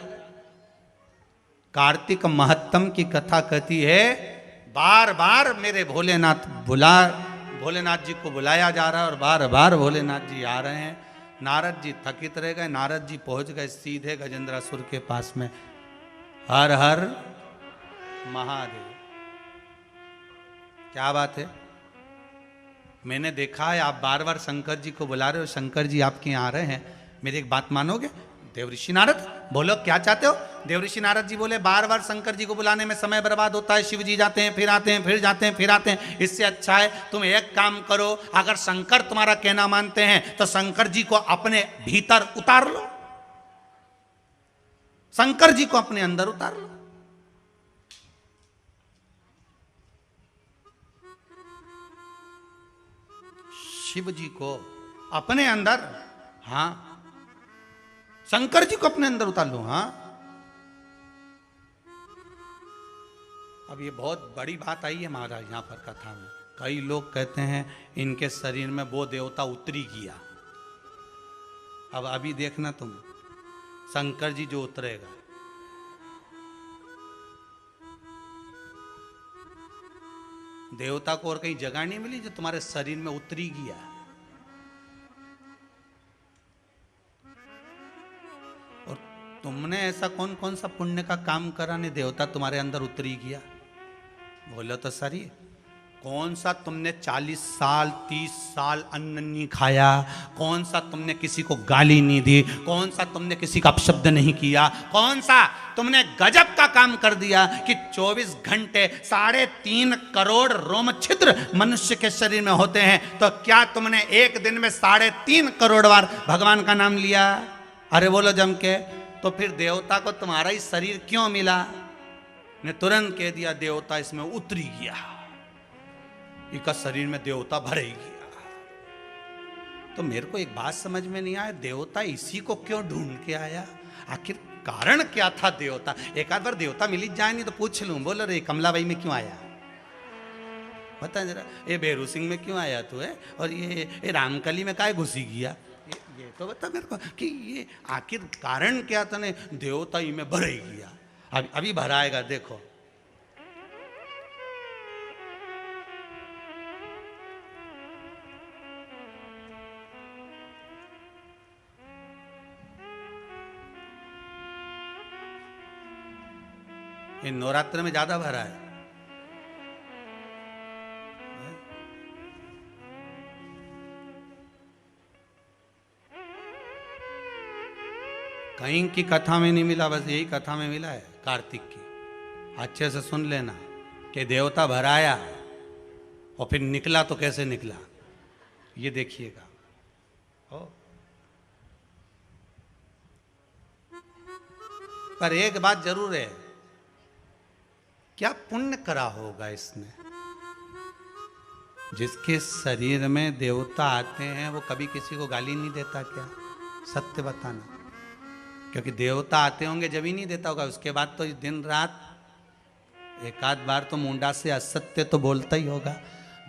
कार्तिक महत्तम की कथा कहती है बार बार मेरे भोलेनाथ जी को बुलाया जा रहा है और बार बार भोलेनाथ जी आ रहे हैं। नारद जी थकित रह गए। नारद जी पहुंच गए सीधे गजेंद्रासुर के पास में। हर हर महादेव। क्या बात है, मैंने देखा है आप बार बार शंकर जी को बुला रहे हो, शंकर जी आपके यहाँ आ रहे हैं, मेरी एक बात मानोगे। देवऋषि नारद बोलो क्या चाहते हो। देवऋषि नारद जी बोले बार बार शंकर जी को बुलाने में समय बर्बाद होता है, शिव जी जाते हैं फिर आते हैं, फिर जाते हैं फिर आते हैं। इससे अच्छा है तुम एक काम करो, अगर शंकर तुम्हारा कहना मानते हैं तो शंकर जी को अपने भीतर उतार लो, शंकर जी को अपने अंदर उतार लो। शिव जी को अपने अंदर, हाँ शंकर जी को अपने अंदर उतार लो। हाँ अब ये बहुत बड़ी बात आई है महाराज यहां पर कथा में। कई लोग कहते हैं इनके शरीर में वो देवता उतरी गया। अब अभी देखना तुम, शंकर जी जो उतरेगा, देवता को और कहीं जगह नहीं मिली जो तुम्हारे शरीर में उतरी गया। और तुमने ऐसा कौन कौन सा पुण्य का काम करा नहीं देवता तुम्हारे अंदर उतरी गया। बोलो तो सही, कौन सा तुमने 40 साल 30 साल अन्न नहीं खाया, कौन सा तुमने किसी को गाली नहीं दी, कौन सा तुमने किसी का अपशब्द नहीं किया, कौन सा तुमने गजब का काम कर दिया कि 24 घंटे 3.5 करोड़ रोम छिद्र मनुष्य के शरीर में होते हैं, तो क्या तुमने एक दिन में 3.5 करोड़ बार भगवान का नाम लिया। अरे बोलो जम के, तो फिर देवता को तुम्हारा ही शरीर क्यों मिला। ने तुरंत कह दिया देवता इसमें उतरी गया, इसका शरीर में देवता भर ही गया। तो मेरे को एक बात समझ में नहीं आया, देवता इसी को क्यों ढूंढ के आया, आखिर कारण क्या था देवता। एक आध बार देवता मिल जाए नहीं तो पूछ लूं, बोलो रे कमलाबाई में क्यों आया, बता जरा, ये बेरू सिंह में क्यों आया तू है, और ये रामकली में काहे घुसी गया, ये तो बता मेरे को कि ये आखिर कारण क्या था। ने देवता ही में भर ही गया। अभी भराएगा देखो। ये नवरात्र में ज्यादा भरा है। कहीं की कथा में नहीं मिला, बस यही कथा में मिला है कार्तिक की। अच्छे से सुन लेना कि देवता भराया और फिर निकला तो कैसे निकला, ये देखिएगा। ओ पर एक बात जरूर है, क्या पुण्य करा होगा इसने? जिसके शरीर में देवता आते हैं वो कभी किसी को गाली नहीं देता क्या? सत्य बताना, क्योंकि देवता आते होंगे जब ही नहीं देता होगा, उसके बाद तो दिन रात एक आध बार तो मुंडा से असत्य तो बोलता ही होगा,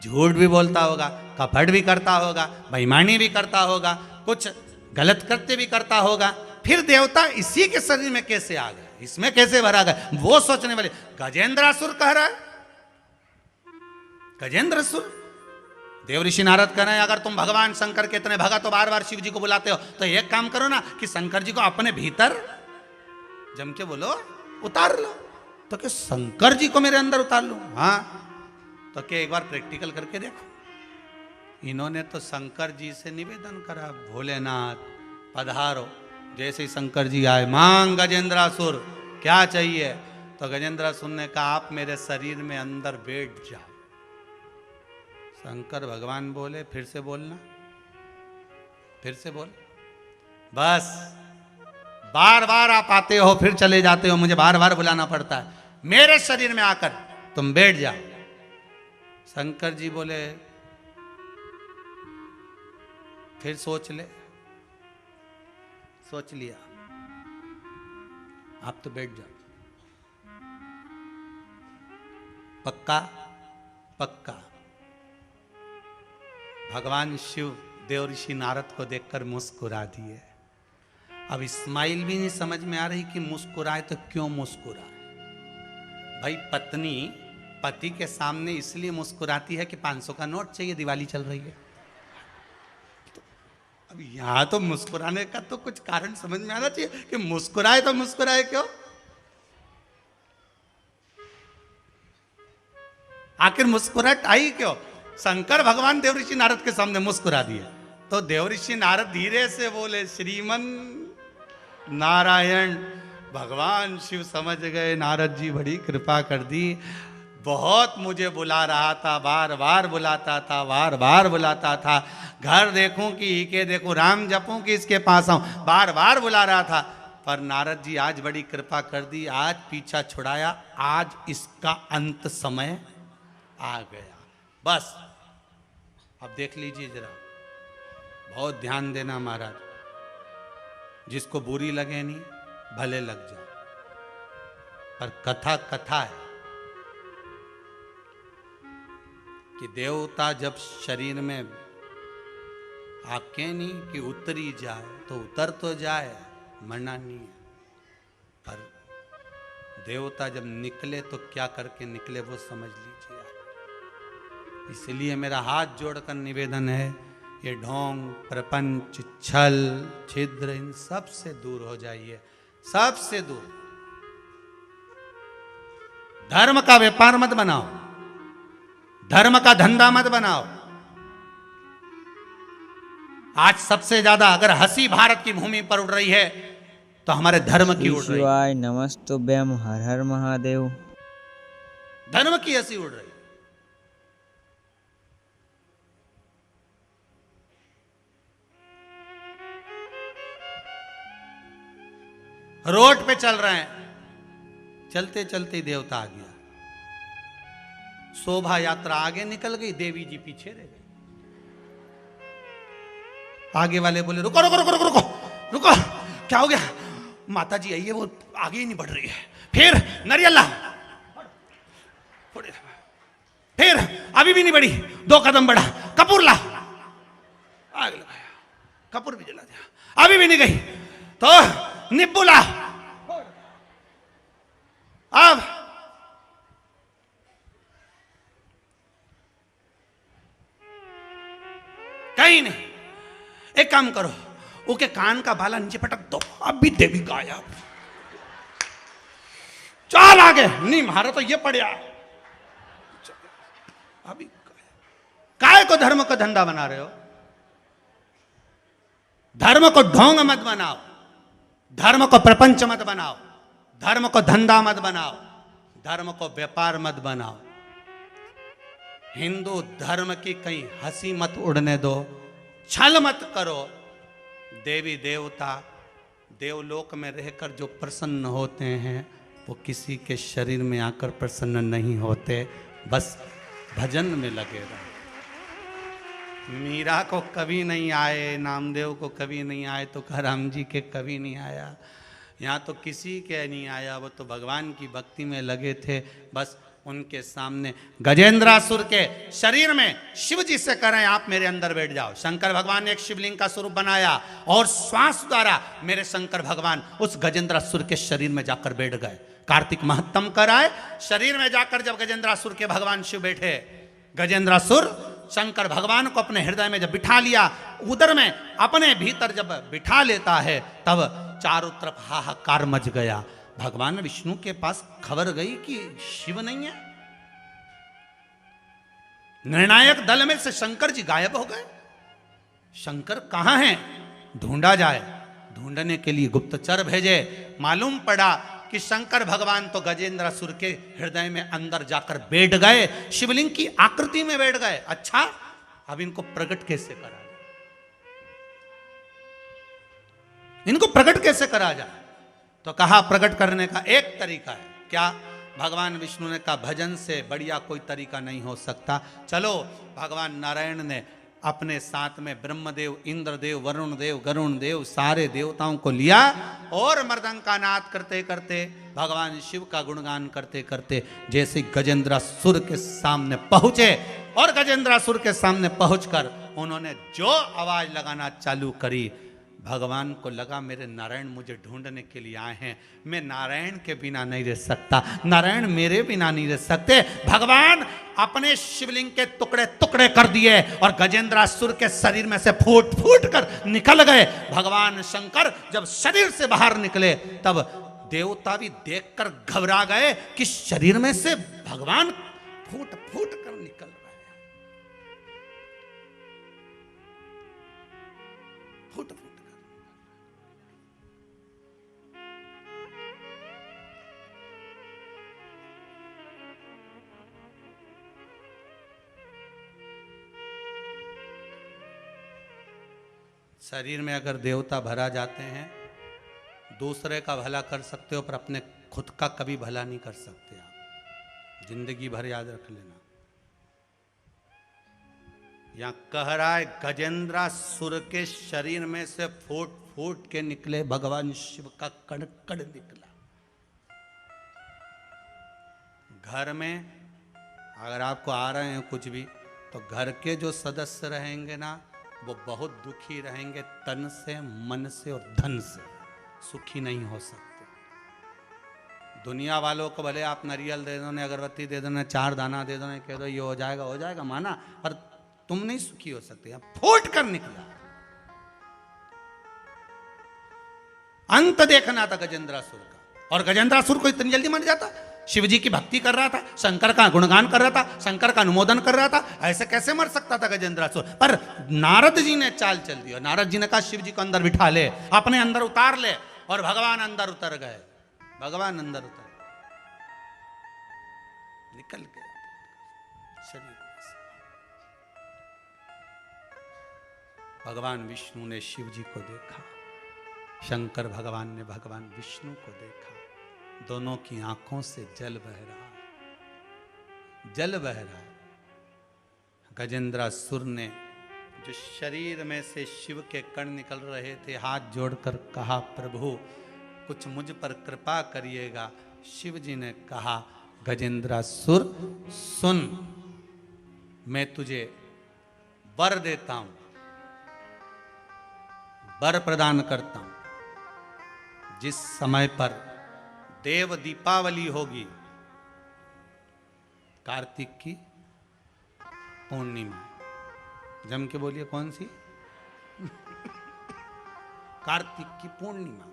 झूठ भी बोलता होगा, कपट भी करता होगा, बेईमानी भी करता होगा, कुछ गलत कृत्य भी करता होगा। फिर देवता इसी के शरीर में कैसे आ गए, इसमें कैसे भरा गया? वो सोचने वाले गजेंद्रासुर कह रहा है, गजेंद्रासुर। देव ऋषि नारद कह रहे हैं अगर तुम भगवान शंकर के इतने भगत तो बार बार शिव जी को बुलाते हो, तो एक काम करो ना कि शंकर जी को अपने भीतर जम के बोलो उतार लो। तो क्या शंकर जी को मेरे अंदर उतार लूं? हाँ, तो क्या एक बार प्रैक्टिकल करके देखो। इन्होंने तो शंकर जी से निवेदन करा, भोलेनाथ पधारो। जैसे ही शंकर जी आए, मांग गजेंद्रासुर क्या चाहिए? तो गजेंद्रासुर ने कहा आप मेरे शरीर में अंदर बैठ जाओ। शंकर भगवान बोले फिर से बोलना, फिर से बोल। बस बार बार आप आते हो फिर चले जाते हो, मुझे बार बार बुलाना पड़ता है, मेरे शरीर में आकर तुम बैठ जाओ। शंकर जी बोले फिर सोच ले। सोच लिया, आप तो बैठ जाओ। पक्का? पक्का। भगवान शिव देव ऋषि नारद को देखकर मुस्कुरा दिए। अब इस्माइल भी नहीं समझ में आ रही कि मुस्कुराए तो क्यों मुस्कुराए। भाई पत्नी पति के सामने इसलिए मुस्कुराती है कि 500 का नोट चाहिए, दिवाली चल रही है। तो अब यहां तो मुस्कुराने का तो कुछ कारण समझ में आना चाहिए कि मुस्कुराए तो मुस्कुराए क्यों? आखिर मुस्कुराहट आई क्यों? शंकर भगवान देव ऋषि नारद के सामने मुस्कुरा दिए तो देव ऋषि नारद धीरे से बोले श्रीमन नारायण। भगवान शिव समझ गए नारद जी बड़ी कृपा कर दी, बहुत मुझे बुला रहा था, बार बार बुलाता था, बार बार बुलाता था, घर देखूं कि के देखूं, राम जपूं कि इसके पास आऊं, बार बार बुला रहा था। पर नारद जी आज बड़ी कृपा कर दी, आज पीछा छुड़ाया, आज इसका अंत समय आ गया। बस अब देख लीजिए जरा, बहुत ध्यान देना महाराज, जिसको बुरी लगे नहीं भले लग जाए, पर कथा कथा है कि देवता जब शरीर में आके नहीं कि उतरी जाए तो उतर तो जाए, मरना नहीं है, पर देवता जब निकले तो क्या करके निकले वो समझ लीजिए। इसलिए मेरा हाथ जोड़कर निवेदन है, ये ढोंग प्रपंच छल छिद्र इन सब से दूर हो जाइए, सबसे दूर। धर्म का व्यापार मत बनाओ, धर्म का धंधा मत बनाओ। आज सबसे ज्यादा अगर हंसी भारत की भूमि पर उड़ रही है तो हमारे धर्म की उड़ रही है। शिवाय नमस्तुभ्यम, हर हर महादेव। धर्म की हंसी उड़ रही। रोड पे चल रहे हैं, चलते चलते देवता आ गया, शोभा यात्रा आगे निकल गई, देवी जी पीछे रह गई। आगे वाले बोले रुको रुको रुको रुको रुको रुको, क्या हो गया? माता जी आई है, वो आगे ही नहीं बढ़ रही है। फिर नरियल ला, फिर अभी भी नहीं बढ़ी, 2 कदम बढ़ा, कपूर ला, आग लगाया, कपूर भी जला दिया, अभी भी नहीं गई तो नींबू ला। अब कहीं नहीं, एक काम करो, ओके कान का बाला नीचे पटक दो, अब भी देवी गायब। चल आगे, नहीं मारा तो ये पड़या, अभी काय को धर्म का धंधा बना रहे हो? धर्म को ढोंग मत बनाओ, धर्म को प्रपंच मत बनाओ, धर्म को धंधा मत बनाओ, धर्म को व्यापार मत बनाओ। हिंदू धर्म की कहीं हंसी मत उड़ने दो, छल मत करो। देवी देवता देवलोक में रहकर जो प्रसन्न होते हैं वो किसी के शरीर में आकर प्रसन्न नहीं होते, बस भजन में लगे रहे। मीरा को कभी नहीं आए, नामदेव को कभी नहीं आए, तो राम जी के कभी नहीं आया, यहाँ तो किसी के नहीं आया। वो तो भगवान की भक्ति में लगे थे। बस उनके सामने गजेंद्रासुर के शरीर में शिव जी से करें आप मेरे अंदर बैठ जाओ। शंकर भगवान ने एक शिवलिंग का स्वरूप बनाया और श्वास द्वारा मेरे शंकर भगवान उस गजेंद्रासुर के शरीर में जाकर बैठ गए। कार्तिक महत्तम कराए, शरीर में जाकर जब गजेंद्रासुर के भगवान शिव बैठे, गजेंद्रासुर शंकर भगवान को अपने हृदय में जब बिठा लिया, उदर में अपने भीतर जब बिठा लेता है, तब चारों तरफ हाहाकार मच गया। भगवान विष्णु के पास खबर गई कि शिव नहीं है। निर्णायक दल में से शंकर जी गायब हो गए। शंकर कहां हैं? ढूंढा जाए। ढूंढने के लिए गुप्तचर भेजे। मालूम पड़ा कि शंकर भगवान तो गजेंद्रासुर के हृदय में अंदर जाकर बैठ गए, शिवलिंग की आकृति में बैठ गए। अच्छा, अब इनको प्रकट कैसे करा जाए? इनको प्रकट कैसे करा जाए? तो कहा प्रकट करने का एक तरीका है। क्या? भगवान विष्णु ने कहा भजन से बढ़िया कोई तरीका नहीं हो सकता। चलो, भगवान नारायण ने अपने साथ में ब्रह्मदेव, इंद्रदेव, वरुण देव, गरुण देव, सारे देवताओं को लिया और मृदंग का नाद करते करते, भगवान शिव का गुणगान करते करते जैसे गजेंद्रासुर के सामने पहुंचे, और गजेंद्रासुर के सामने पहुंचकर उन्होंने जो आवाज लगाना चालू करी, भगवान को लगा मेरे नारायण मुझे ढूंढने के लिए आए हैं, मैं नारायण के बिना नहीं रह सकता, नारायण मेरे बिना नहीं रह सकते। भगवान अपने शिवलिंग के टुकड़े टुकड़े कर दिए और गजेंद्रासुर के शरीर में से फूट फूट कर निकल गए। भगवान शंकर जब शरीर से बाहर निकले, तब देवता भी देखकर घबरा गए कि शरीर में से भगवान फूट फूट कर निकल रहे हैं, फूट फूट। शरीर में अगर देवता भरा जाते हैं, दूसरे का भला कर सकते हो पर अपने खुद का कभी भला नहीं कर सकते आप, जिंदगी भर याद रख लेना। यहां कह रहा है गजेंद्रासुर के शरीर में से फूट फूट के निकले भगवान शिव का कण कण निकला। घर में अगर आपको आ रहे हैं कुछ भी, तो घर के जो सदस्य रहेंगे ना, वो बहुत दुखी रहेंगे, तन से, मन से और धन से सुखी नहीं हो सकते। दुनिया वालों को भले आप नारियल दे दो, अगरबत्ती दे दो, 4 दाना दे दो, कह दो ये हो जाएगा माना, पर तुम नहीं सुखी हो सकते। अब फूट कर निकला। अंत देखना था गजेंद्रासुर का, और गजेंद्रासुर को इतनी जल्दी मर जाता? शिव जी की भक्ति कर रहा था, शंकर का गुणगान कर रहा था, शंकर का अनुमोदन कर रहा था, ऐसे कैसे मर सकता था गजेंद्रासुर? पर नारद जी ने चाल चल दी, और नारद जी ने कहा शिव जी को अंदर बिठा ले, अपने अंदर उतार ले, और भगवान अंदर उतर गए। भगवान अंदर उतर निकल गए शरीर से। भगवान विष्णु ने शिव जी को देखा, शंकर भगवान ने भगवान विष्णु को देखा। दोनों की आंखों से जल बह रहा है, जल बह रहा है। गजेंद्रासुर ने जो शरीर में से शिव के कण निकल रहे थे, हाथ जोड़कर कहा प्रभु कुछ मुझ पर कृपा करिएगा। शिव जी ने कहा गजेंद्रासुर सुन, मैं तुझे वर देता हूं, वर प्रदान करता हूं। जिस समय पर देव दीपावली होगी, कार्तिक की पूर्णिमा, जम के बोलिए कौन सी? कार्तिक की पूर्णिमा,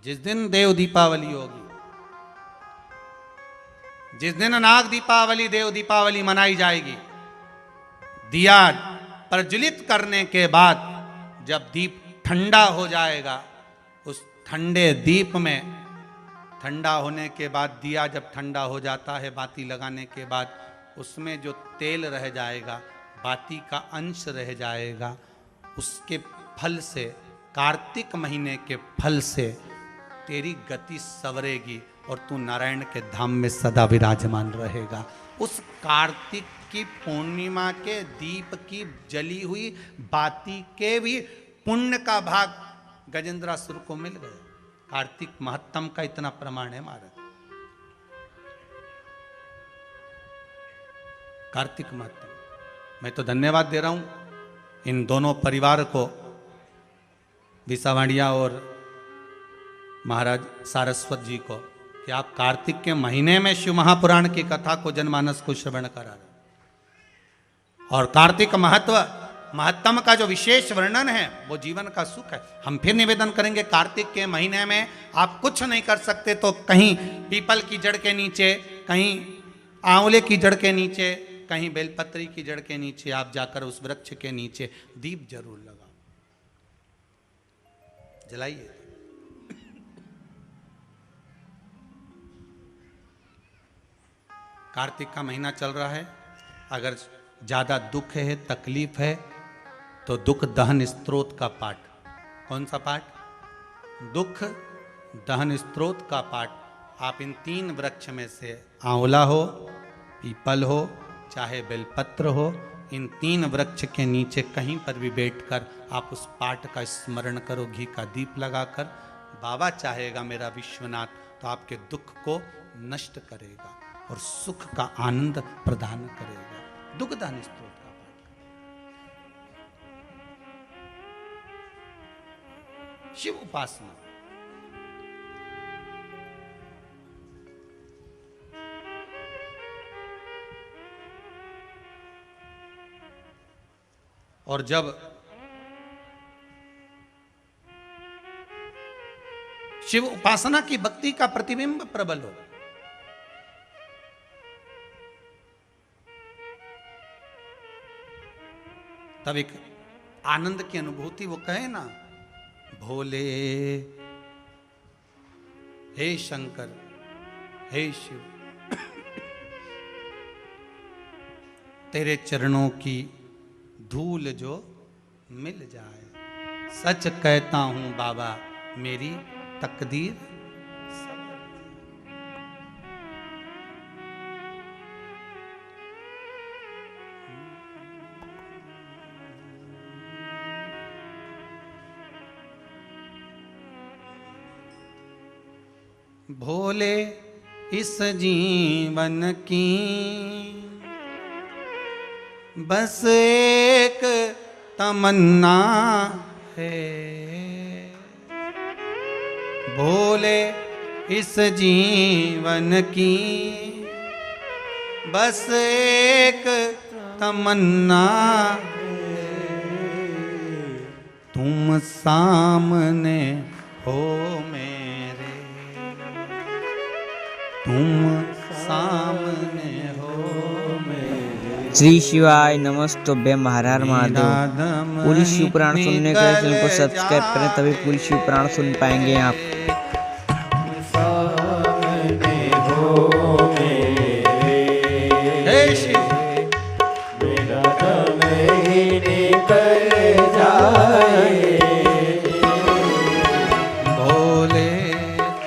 जिस दिन देव दीपावली होगी, जिस दिन नाग दीपावली, देव दीपावली मनाई जाएगी, दिया प्रज्वलित करने के बाद जब दीप ठंडा हो जाएगा, उस ठंडे दीप में, ठंडा होने के बाद दिया जब ठंडा हो जाता है, बाती लगाने के बाद उसमें जो तेल रह जाएगा, बाती का अंश रह जाएगा, उसके फल से कार्तिक महीने के फल से तेरी गति सवरेगी और तू नारायण के धाम में सदा विराजमान रहेगा। उस कार्तिक की पूर्णिमा के दीप की जली हुई बाती के भी पुण्य का भाग गजेंद्रासुर को मिल गया। कार्तिक महत्तम का इतना प्रमाण है महाराज। कार्तिक महत्तम। मैं तो धन्यवाद दे रहा हूं इन दोनों परिवार को, विसावाड़िया और महाराज सारस्वत जी को, कि आप कार्तिक के महीने में शिव महापुराण की कथा को जनमानस को श्रवण करा रहे। और कार्तिक महत्तम का जो विशेष वर्णन है वो जीवन का सुख है। हम फिर निवेदन करेंगे, कार्तिक के महीने में आप कुछ नहीं कर सकते तो कहीं पीपल की जड़ के नीचे, कहीं आंवले की जड़ के नीचे, कहीं बेलपत्री की जड़ के नीचे आप जाकर उस वृक्ष के नीचे दीप जरूर लगाओ, जलाइए। कार्तिक का महीना चल रहा है। अगर ज्यादा दुख है, तकलीफ है, तो दुख दहन स्तोत्र का पाठ। कौन सा पाठ? दुख दहन स्तोत्र का पाठ आप इन 3 वृक्ष में से, आंवला हो, पीपल हो, चाहे बेलपत्र हो, इन 3 वृक्ष के नीचे कहीं पर भी बैठकर आप उस पाठ का स्मरण करो, घी का दीप लगाकर। बाबा चाहेगा मेरा विश्वनाथ तो आपके दुख को नष्ट करेगा और सुख का आनंद प्रदान करेगा। दुख दहन स्तोत्र का पाठ। शिव उपासना। और जब शिव उपासना की भक्ति का प्रतिबिंब प्रबल हो, तब एक आनंद की अनुभूति, वो कहे ना, भोले हे शंकर हे शिव, तेरे चरणों की धूल जो मिल जाए। सच कहता हूं बाबा मेरी तकदीर सवर दी। भोले इस जीवन की बस एक तमन्ना है, भोले इस जीवन की बस एक तमन्ना है, तुम सामने हो मेरे, तुम सामने हो मेरे। श्री शिवाय नमस्तुभ्यम, हर हर महादेव। पूरी शिव पुराण सुनने के लिए चैनल को सब्सक्राइब करें, तभी पूरी शिव पुराण सुन पाएंगे आप। हे शिव मेरा दम ही निकल जाए, भोले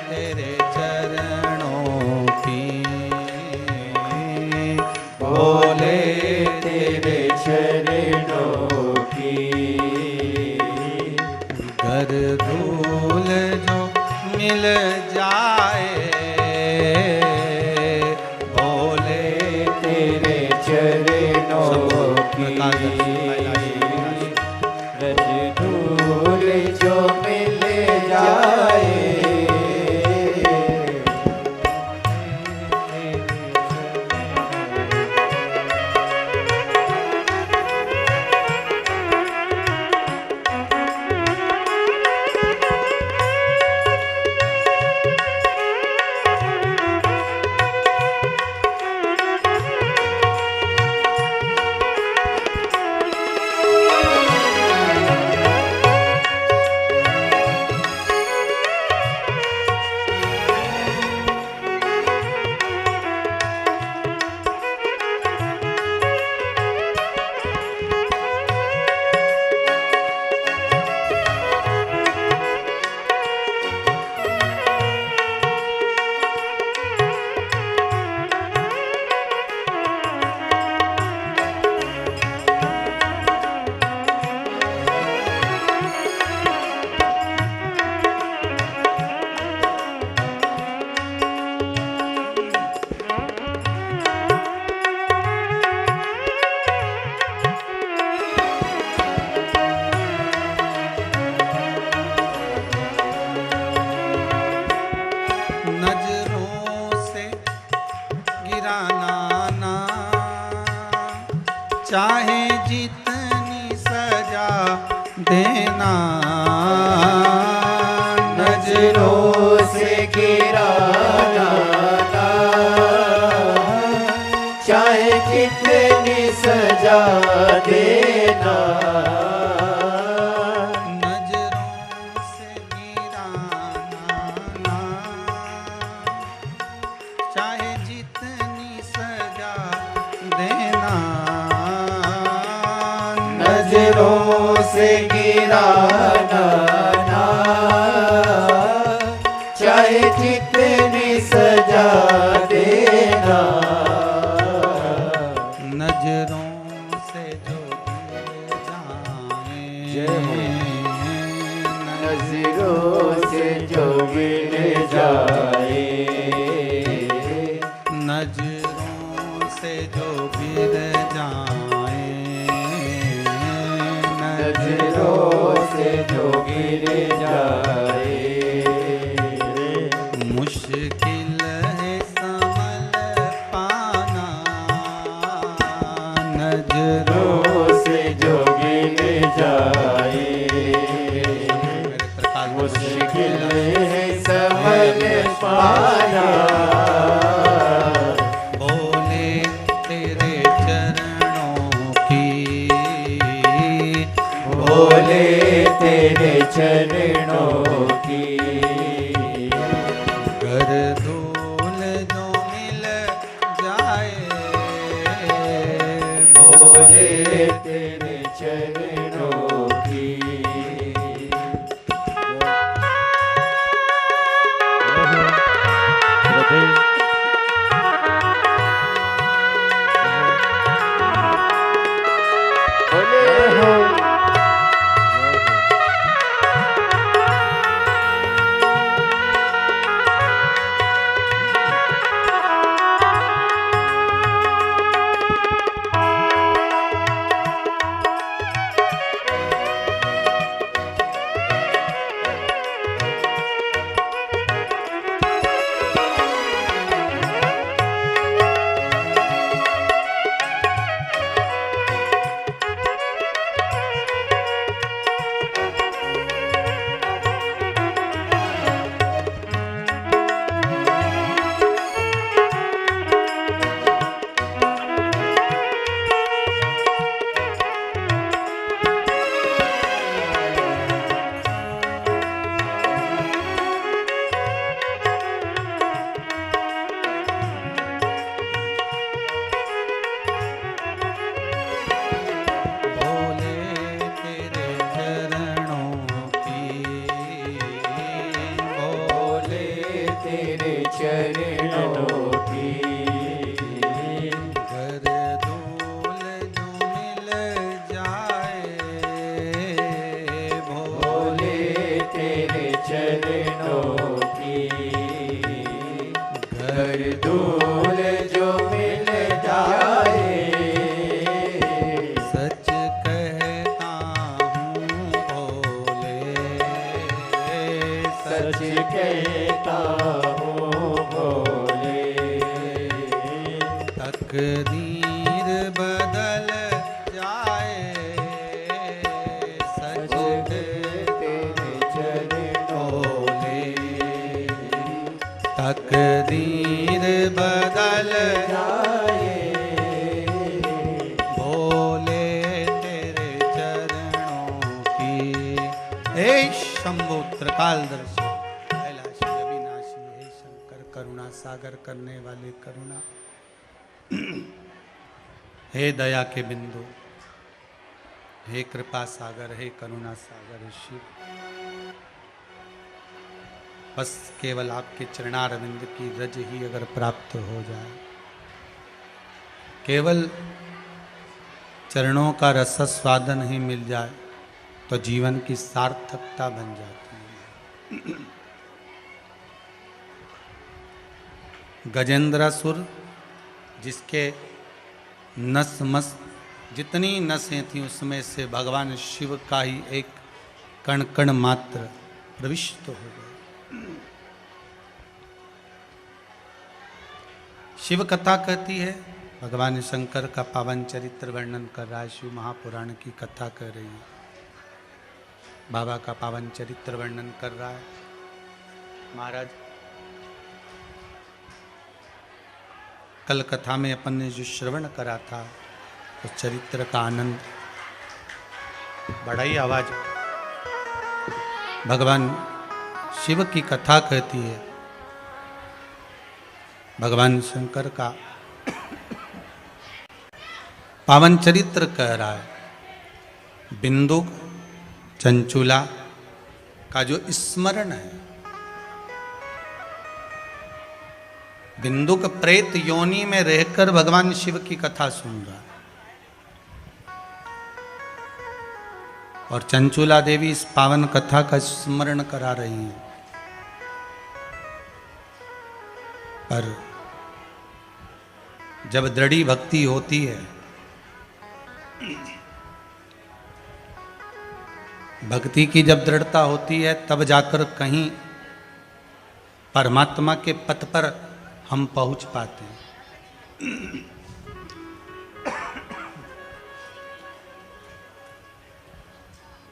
तेरे चरणों की, भोले तेरे चरणों की घर धूल जो मिल जाए, भोले तेरे चरणों की रज धूल जो मिल जाए, चाहे जितनी सजा देना, नजरों से गिराना ना, चाहे जितनी सजा देना, नजरों से गिराना ना, चाहे जितनी सजा देना, नजरों से गिराना ना, चाहे जितनी सजा देना, नजरों से जो गिर जाए, नजरों से जो गिर जाए, नजरों से जो गिर जाए, नजरों से जो गिर जाए, मुश्किल है संभल पाना, नजरों नजरों से जो गिर जाए, मुश्किल है समझ पाना, बोले तेरे चरणों की, बोले तेरे चरणों की, कर धूल जो मिल जाए, बोले तेरे चरणों की, बोले तेरे चरणों की, बोले तेरे चरणों की, कर धूल जो मिल जाए, बोले तेरे चरणों की, घर धूल जो मिल जाए, सच कहता हूँ बोले, सच कहता हूँ बोले, तकदीर बदल जाए, सच सच तेरे चरणों बोले, तकदीर बदल जाए, बोले तेरे चरणों की। हे शंभु त्रिकालदर्शी कैलाशी अविनाशी, हे शंकर करुणा सागर करने वाले करुणा, हे दया के बिंदु, हे कृपा सागर, हे करुणा सागर शिव, बस केवल आपके चरणारविंद की रज ही अगर प्राप्त हो जाए, केवल चरणों का रस स्वादन ही मिल जाए तो जीवन की सार्थकता बन जाती है। गजेंद्रासुर जिसके नस मस जितनी नसें थीं उसमें से भगवान शिव का ही एक कण कण मात्र प्रविष्ट हो गए। शिव कथा कहती है भगवान शंकर का पावन चरित्र वर्णन कर रहा है, शिव महापुराण की कथा कर रही है, बाबा का पावन चरित्र वर्णन कर रहा है। महाराज कल कथा में अपन ने जो श्रवण करा था उस चरित्र का आनंद, बढ़ाई आवाज। भगवान शिव की कथा कहती है, भगवान शंकर का पावन चरित्र कह रहा है। बिंदुक चंचुला का जो स्मरण है, बिंदुक प्रेत योनि में रहकर भगवान शिव की कथा सुन रहा है और चंचुला देवी इस पावन कथा का स्मरण करा रही हैं। पर जब दृढ़ी भक्ति होती है, भक्ति की जब दृढ़ता होती है, तब जाकर कहीं परमात्मा के पथ पर हम पहुंच पाते हैं।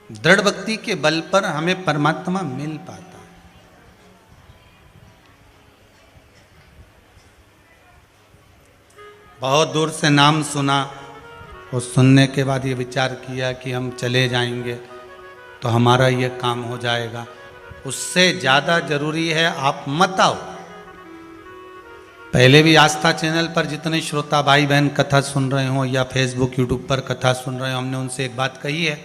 दृढ़ भक्ति के बल पर हमें परमात्मा मिल पाता है। बहुत दूर से नाम सुना और सुनने के बाद ये विचार किया कि हम चले जाएंगे तो हमारा ये काम हो जाएगा। उससे ज़्यादा जरूरी है आप मत आओ। पहले भी आस्था चैनल पर जितने श्रोता भाई बहन कथा सुन रहे हो या फेसबुक यूट्यूब पर कथा सुन रहे हो, हमने उनसे एक बात कही है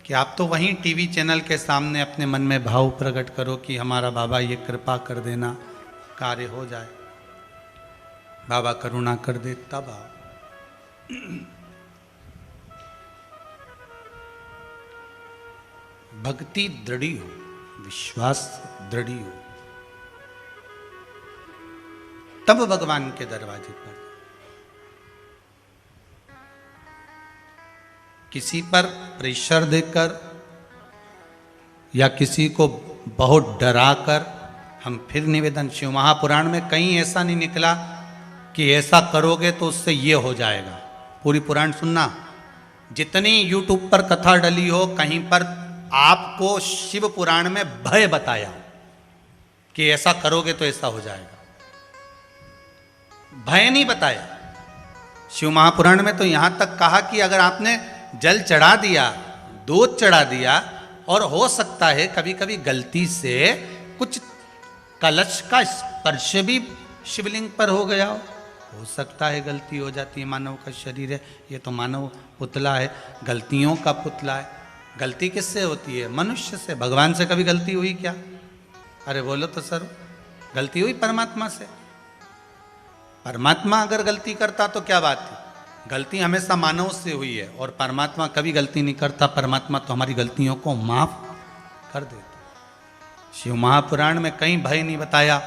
कि आप तो वहीं टीवी चैनल के सामने अपने मन में भाव प्रकट करो कि हमारा बाबा ये कृपा कर देना, कार्य हो जाए, बाबा करुणा कर दे, तब आओ। भक्ति दृढ़ी हो, विश्वास दृढ़ी हो, तब भगवान के दरवाजे पर। किसी पर प्रेशर देकर या किसी को बहुत डरा कर हम फिर निवेदन, शिव महापुराण में कहीं ऐसा नहीं निकला कि ऐसा करोगे तो उससे ये हो जाएगा। पूरी पुराण सुनना, जितनी यूट्यूब पर कथा डली हो, कहीं पर आपको शिव पुराण में भय बताया कि ऐसा करोगे तो ऐसा हो जाएगा। भय नहीं बताया। शिव महापुराण में तो यहां तक कहा कि अगर आपने जल चढ़ा दिया, दूध चढ़ा दिया और हो सकता है कभी कभी गलती से कुछ कलश का स्पर्श भी शिवलिंग पर हो गया हो सकता है, गलती हो जाती है। मानव का शरीर है, ये तो मानव पुतला है, गलतियों का पुतला है। गलती किससे होती है? मनुष्य से। भगवान से कभी गलती हुई क्या? अरे बोलो तो सर, गलती हुई परमात्मा से। परमात्मा अगर गलती करता तो क्या बात थी? गलती हमेशा मानव से हुई है और परमात्मा कभी गलती नहीं करता। परमात्मा तो हमारी गलतियों को माफ कर देता। शिव महापुराण में कहीं भय नहीं बताया,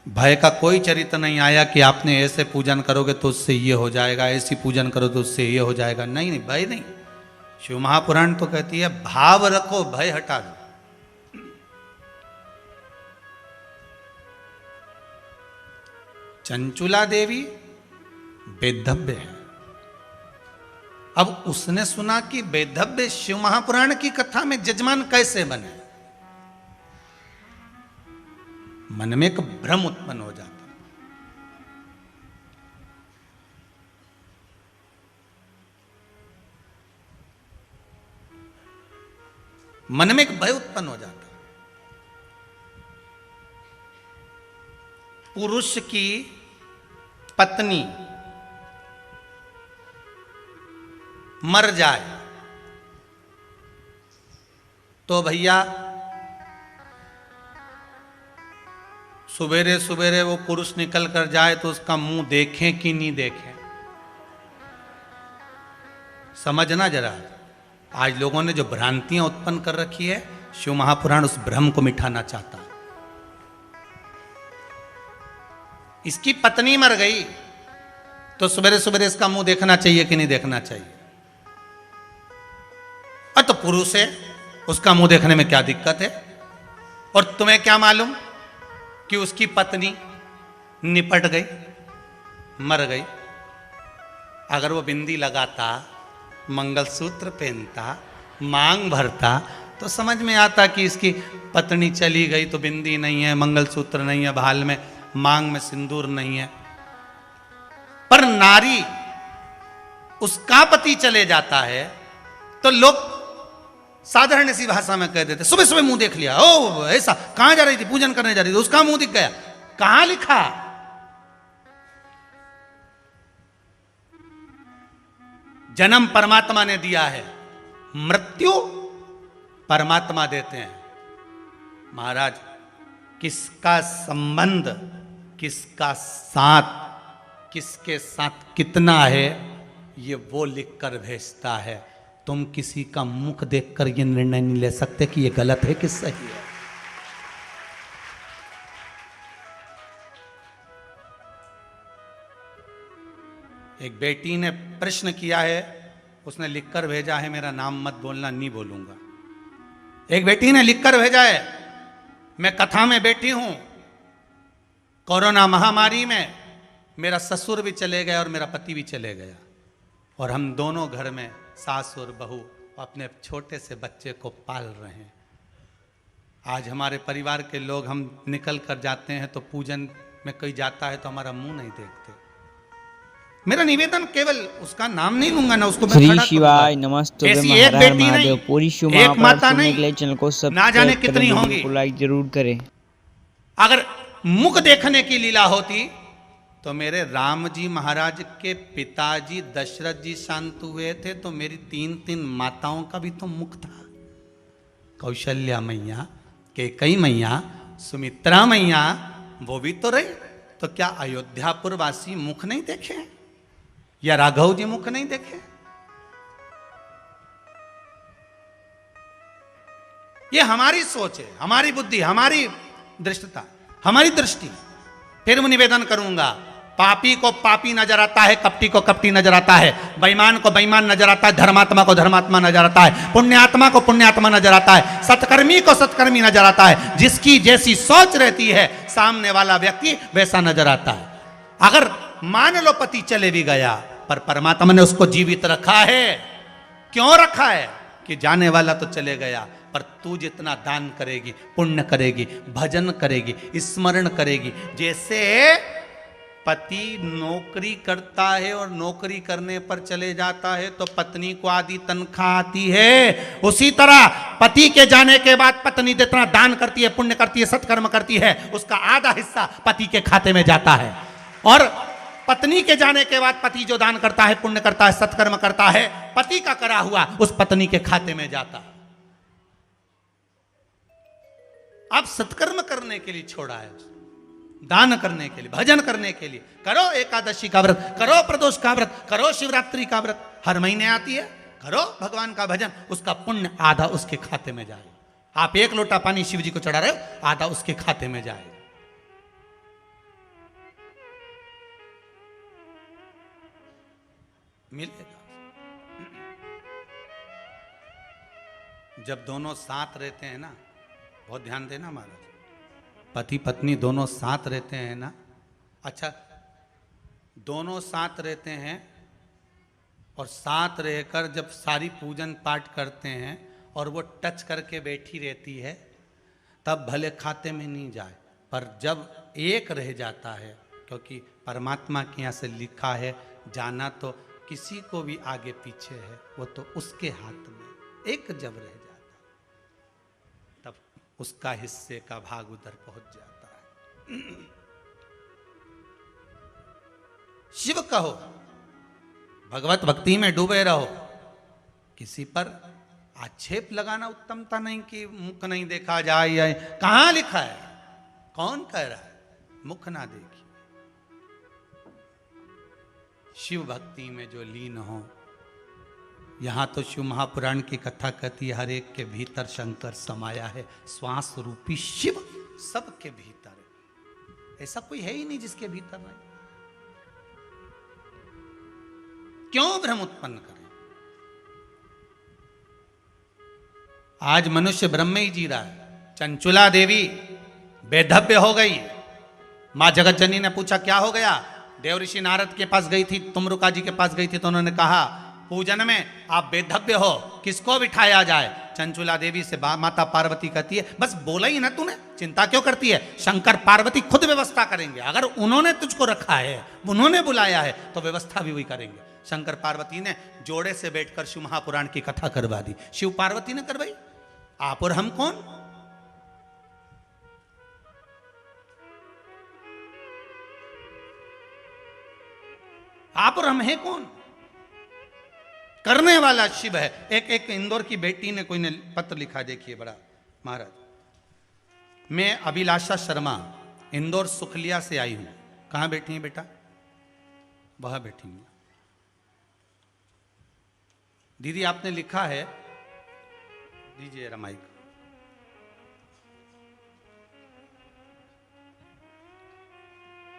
भय का कोई चरित्र नहीं आया कि आपने ऐसे पूजन करोगे तो उससे ये हो जाएगा, ऐसी पूजन करो तो उससे ये हो जाएगा। नहीं नहीं, भय नहीं। शिव महापुराण तो कहती है भाव रखो, भय हटा दो। चंचुला देवी वेदव्य है। अब उसने सुना कि वेदव्य शिव महापुराण की कथा में जजमान कैसे बने। मन में एक भ्रम उत्पन्न हो जाता। मन में एक भय उत्पन्न हो जाता। पुरुष की पत्नी मर जाए तो भैया सवेरे सवेरे वो पुरुष निकल कर जाए तो उसका मुंह देखें कि नहीं देखें, समझना जरा। आज लोगों ने जो भ्रांतियां उत्पन्न कर रखी है, शिव महापुराण उस भ्रम को मिटाना चाहता है। इसकी पत्नी मर गई तो सवेरे सवेरे इसका मुंह देखना चाहिए कि नहीं देखना चाहिए? तो पुरुष है, उसका मुंह देखने में क्या दिक्कत है? और तुम्हें क्या मालूम कि उसकी पत्नी निपट गई, मर गई? अगर वो बिंदी लगाता, मंगलसूत्र पहनता, मांग भरता, तो समझ में आता कि इसकी पत्नी चली गई तो बिंदी नहीं है, मंगलसूत्र नहीं है भाल में, मांग में सिंदूर नहीं है। पर नारी, उसका पति चले जाता है तो लोग साधारण सी भाषा में कह देते, सुबह सुबह मुंह देख लिया, ओ ऐसा, कहां जा रही थी, पूजन करने जा रही थी, उसका मुंह दिख गया। कहां लिखा? जन्म परमात्मा ने दिया है, मृत्यु परमात्मा देते हैं। महाराज, किसका संबंध, किसका साथ, किसके साथ कितना है, ये वो लिख कर भेजता है। तुम किसी का मुख देखकर ये निर्णय नहीं ले सकते कि ये गलत है कि सही है। एक बेटी ने प्रश्न किया है, उसने लिखकर भेजा है, मेरा नाम मत बोलना, नहीं बोलूंगा। एक बेटी ने लिखकर भेजा है, मैं कथा में बैठी हूं, कोरोना महामारी में मेरा ससुर भी चले गया और मेरा पति भी चले गया, और हम दोनों घर में सास और बहू अपने छोटे से बच्चे को पाल रहे हैं। आज हमारे परिवार के लोग, हम निकल कर जाते हैं तो पूजन में कोई जाता है तो हमारा मुंह नहीं देखते। मेरा निवेदन केवल, उसका नाम नहीं लूंगा ना, उसको श्री शिवाय नमस्ते महादेव। पूरी शिव महापुराण सुनने के लिए चैनल को सब्सक्राइब कितनी होंगी, लाइक जरूर करें। अगर मुख देखने की लीला होती तो मेरे राम जी महाराज के पिताजी दशरथ जी शांत हुए थे तो मेरी 3 माताओं का भी तो मुख था। कौशल्या मैया, कैकेयी मैया, सुमित्रा मैया, वो भी तो रहे। तो क्या अयोध्यापुर वासी मुख नहीं देखे, या राघव जी मुख नहीं देखे? ये हमारी सोच है, हमारी बुद्धि, हमारी दृष्टता, हमारी दृष्टि। फिर मैं निवेदन करूंगा, पापी को पापी नजर आता है, कपटी को कपटी नजर आता है, बेईमान को बेईमान नजर आता है, धर्मात्मा को धर्मात्मा नजर आता है, पुण्यात्मा को पुण्यात्मा नजर आता है, सत्कर्मी को सत्कर्मी नजर आता है। जिसकी जैसी सोच रहती है सामने वाला व्यक्ति वैसा नजर आता है। अगर मान लो पति चले भी गया, पर परमात्मा ने उसको जीवित रखा है। क्यों रखा है? कि जाने वाला तो चले गया, पर तू जितना दान करेगी, पुण्य करेगी, भजन करेगी, स्मरण करेगी। जैसे पति नौकरी करता है और नौकरी करने पर चले जाता है तो पत्नी को आधी तनख्वाह आती है, उसी तरह पति के जाने के बाद पत्नी जितना दान करती है, पुण्य करती है, सत्कर्म करती है, उसका आधा हिस्सा पति के खाते में जाता है। और पत्नी के जाने के बाद पति जो दान करता है, पुण्य करता है, सत्कर्म करता है, पति का करा हुआ उस पत्नी के खाते में जाता है। अब सत्कर्म करने के लिए छोड़ा है, दान करने के लिए, भजन करने के लिए। करो एकादशी का व्रत, करो प्रदोष का व्रत, करो शिवरात्रि का व्रत, हर महीने आती है, करो भगवान का भजन, उसका पुण्य आधा उसके खाते में जाए। आप 1 लोटा पानी शिव जी को चढ़ा रहे हो, आधा उसके खाते में जाए। मिलेगा। जब दोनों साथ रहते हैं ना, बहुत ध्यान देना महाराज, पति पत्नी दोनों साथ रहते हैं ना, अच्छा दोनों साथ रहते हैं और साथ रहकर जब सारी पूजन पाठ करते हैं और वो टच करके बैठी रहती है, तब भले खाते में नहीं जाए, पर जब एक रह जाता है, क्योंकि परमात्मा के यहाँ से लिखा है, जाना तो किसी को भी आगे पीछे है, वो तो उसके हाथ में। एक जब रह जाता तब उसका हिस्से का भाग उधर पहुंच जाता है। शिव कहो, भगवत भक्ति में डूबे रहो, किसी पर आक्षेप लगाना उत्तमता नहीं कि मुख नहीं देखा जाए, या कहां लिखा है, कौन कह रहा है मुख ना देखी। शिव भक्ति में जो लीन हो, यहां तो शिव महापुराण की कथा कहती है, हर एक के भीतर शंकर समाया है, श्वास रूपी शिव सबके भीतर है। ऐसा कोई है ही नहीं जिसके भीतर नहीं। क्यों भ्रम उत्पन्न करें? आज मनुष्य ब्रह्म में ही जी रहा है। चंचुला देवी बेधव्य हो गई। मां जगत जननी ने पूछा क्या हो गया? देवऋषि नारद के पास गई थी, तुमरुका जी के पास गई थी, तो उन्होंने कहा पूजन में आप बेधव्य हो, किसको बिठाया जाए। चंचुला देवी से माता पार्वती कहती है बस बोला ही ना तूने, चिंता क्यों करती है, शंकर पार्वती खुद व्यवस्था करेंगे। अगर उन्होंने तुझको रखा है, उन्होंने बुलाया है, तो व्यवस्था भी वही करेंगे। शंकर पार्वती ने जोड़े से बैठकर शिव महापुराण की कथा करवा दी। शिव पार्वती ने करवाई, आप और हम कौन। आप और हम हैं कौन। करने वाला शिव है। एक इंदौर की बेटी ने, कोई ने पत्र लिखा, देखिए बड़ा, महाराज मैं अभिलाषा शर्मा इंदौर सुखलिया से आई हूं। कहां बैठी है बेटा, वहां बैठी हूं। दीदी आपने लिखा है, दीजिए रमाई को।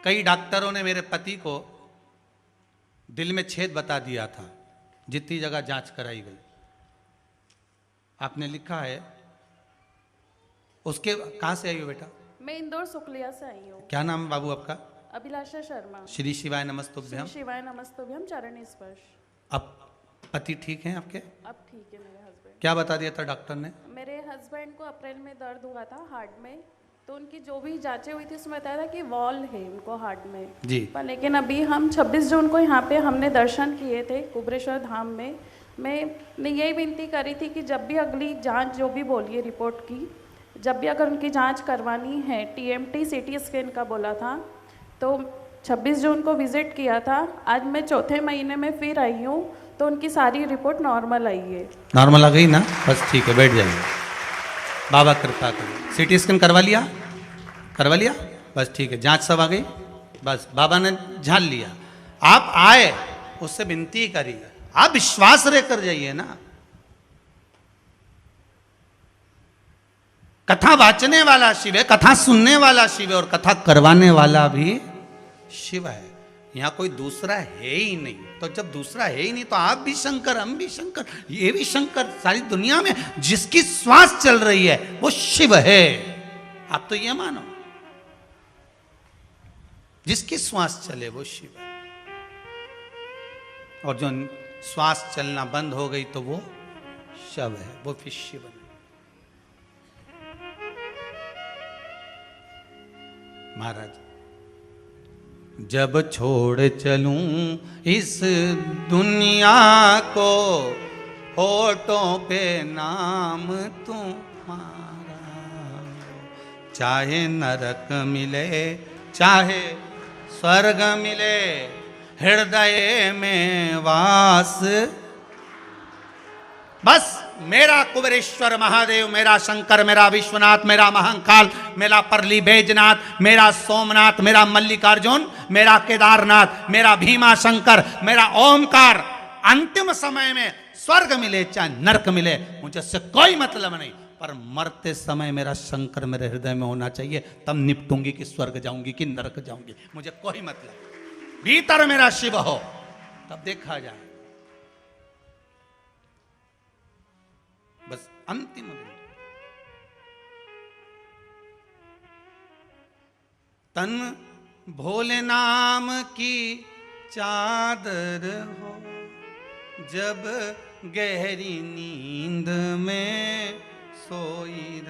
कई डॉक्टरों ने मेरे पति को दिल में छेद बता दिया था, जितनी जगह जांच कराई गई। आपने लिखा है उसके, कहां से आई हो बेटा। मैं इंदौर सुखलिया से आई हूँ। क्या नाम है बाबू आपका। अभिलाषा शर्मा। श्री शिवाय नमस्तुभ्यम। श्री शिवाय नमस्तुभ्यम, चरण स्पर्श। अब पति ठीक हैं आपके। अब ठीक है मेरे हस्बैंड। क्या बता दिया था डॉक्टर ने। मेरे हस्बैंड को अप्रैल में दर्द हुआ था हार्ट में, तो उनकी जो भी जांचें हुई थी उसमें बताया था कि वॉल है उनको हार्ट में जी। पर लेकिन अभी हम 26 जून को यहाँ पे हमने दर्शन किए थे कुबरेश्वर धाम में। मैंने यही विनती करी थी कि जब भी अगली जांच जो भी बोलिए रिपोर्ट की, जब भी अगर उनकी जांच करवानी है, TMT CT स्कैन का बोला था, तो 26 जून को विजिट किया था। आज मैं चौथे महीने में फिर आई हूँ, तो उनकी सारी रिपोर्ट नॉर्मल आई है। नॉर्मल आ गई ना, बस ठीक है, बैठ जाइए। बाबा कृपा करो। CT स्कैन करवा लिया, करवा लिया, बस ठीक है, जांच सब आ गई, बस बाबा ने झाल लिया। आप आए, उससे विनती करिए, आप विश्वास रह कर जाइए ना। कथा वाचने वाला शिव है, कथा सुनने वाला शिव है, और कथा करवाने वाला भी शिव है। यहां कोई दूसरा है ही नहीं। तो जब दूसरा है ही नहीं, तो आप भी शंकर, हम भी शंकर, ये भी शंकर। सारी दुनिया में जिसकी श्वास चल रही है वो शिव है। आप तो ये मानो, जिसकी श्वास चले वो शिव है। और जो श्वास चलना बंद हो गई तो वो शव है, वो फिर शिव नहीं। महाराज जब छोड़ चलूं इस दुनिया को, होठों पे नाम तुम्हारा, चाहे नरक मिले चाहे स्वर्ग मिले, हृदय में वास। बस मेरा कुबेरेश्वर महादेव, मेरा शंकर, मेरा विश्वनाथ, मेरा महाकाल, मेरा परली बैजनाथ, मेरा सोमनाथ, मेरा मल्लिकार्जुन, मेरा केदारनाथ, मेरा भीमा शंकर, मेरा ओमकार। अंतिम समय में स्वर्ग मिले चाहे नरक मिले, मुझे इससे कोई मतलब नहीं, पर मरते समय मेरा शंकर मेरे हृदय में होना चाहिए, तब निपटूंगी कि स्वर्ग जाऊंगी कि नरक जाऊंगी, मुझे कोई मतलब। भीतर मेरा शिव हो, तब देखा जाए। बस अंतिम बिंदु। तन भोले नाम की चादर हो, जब गहरी नींद में सोई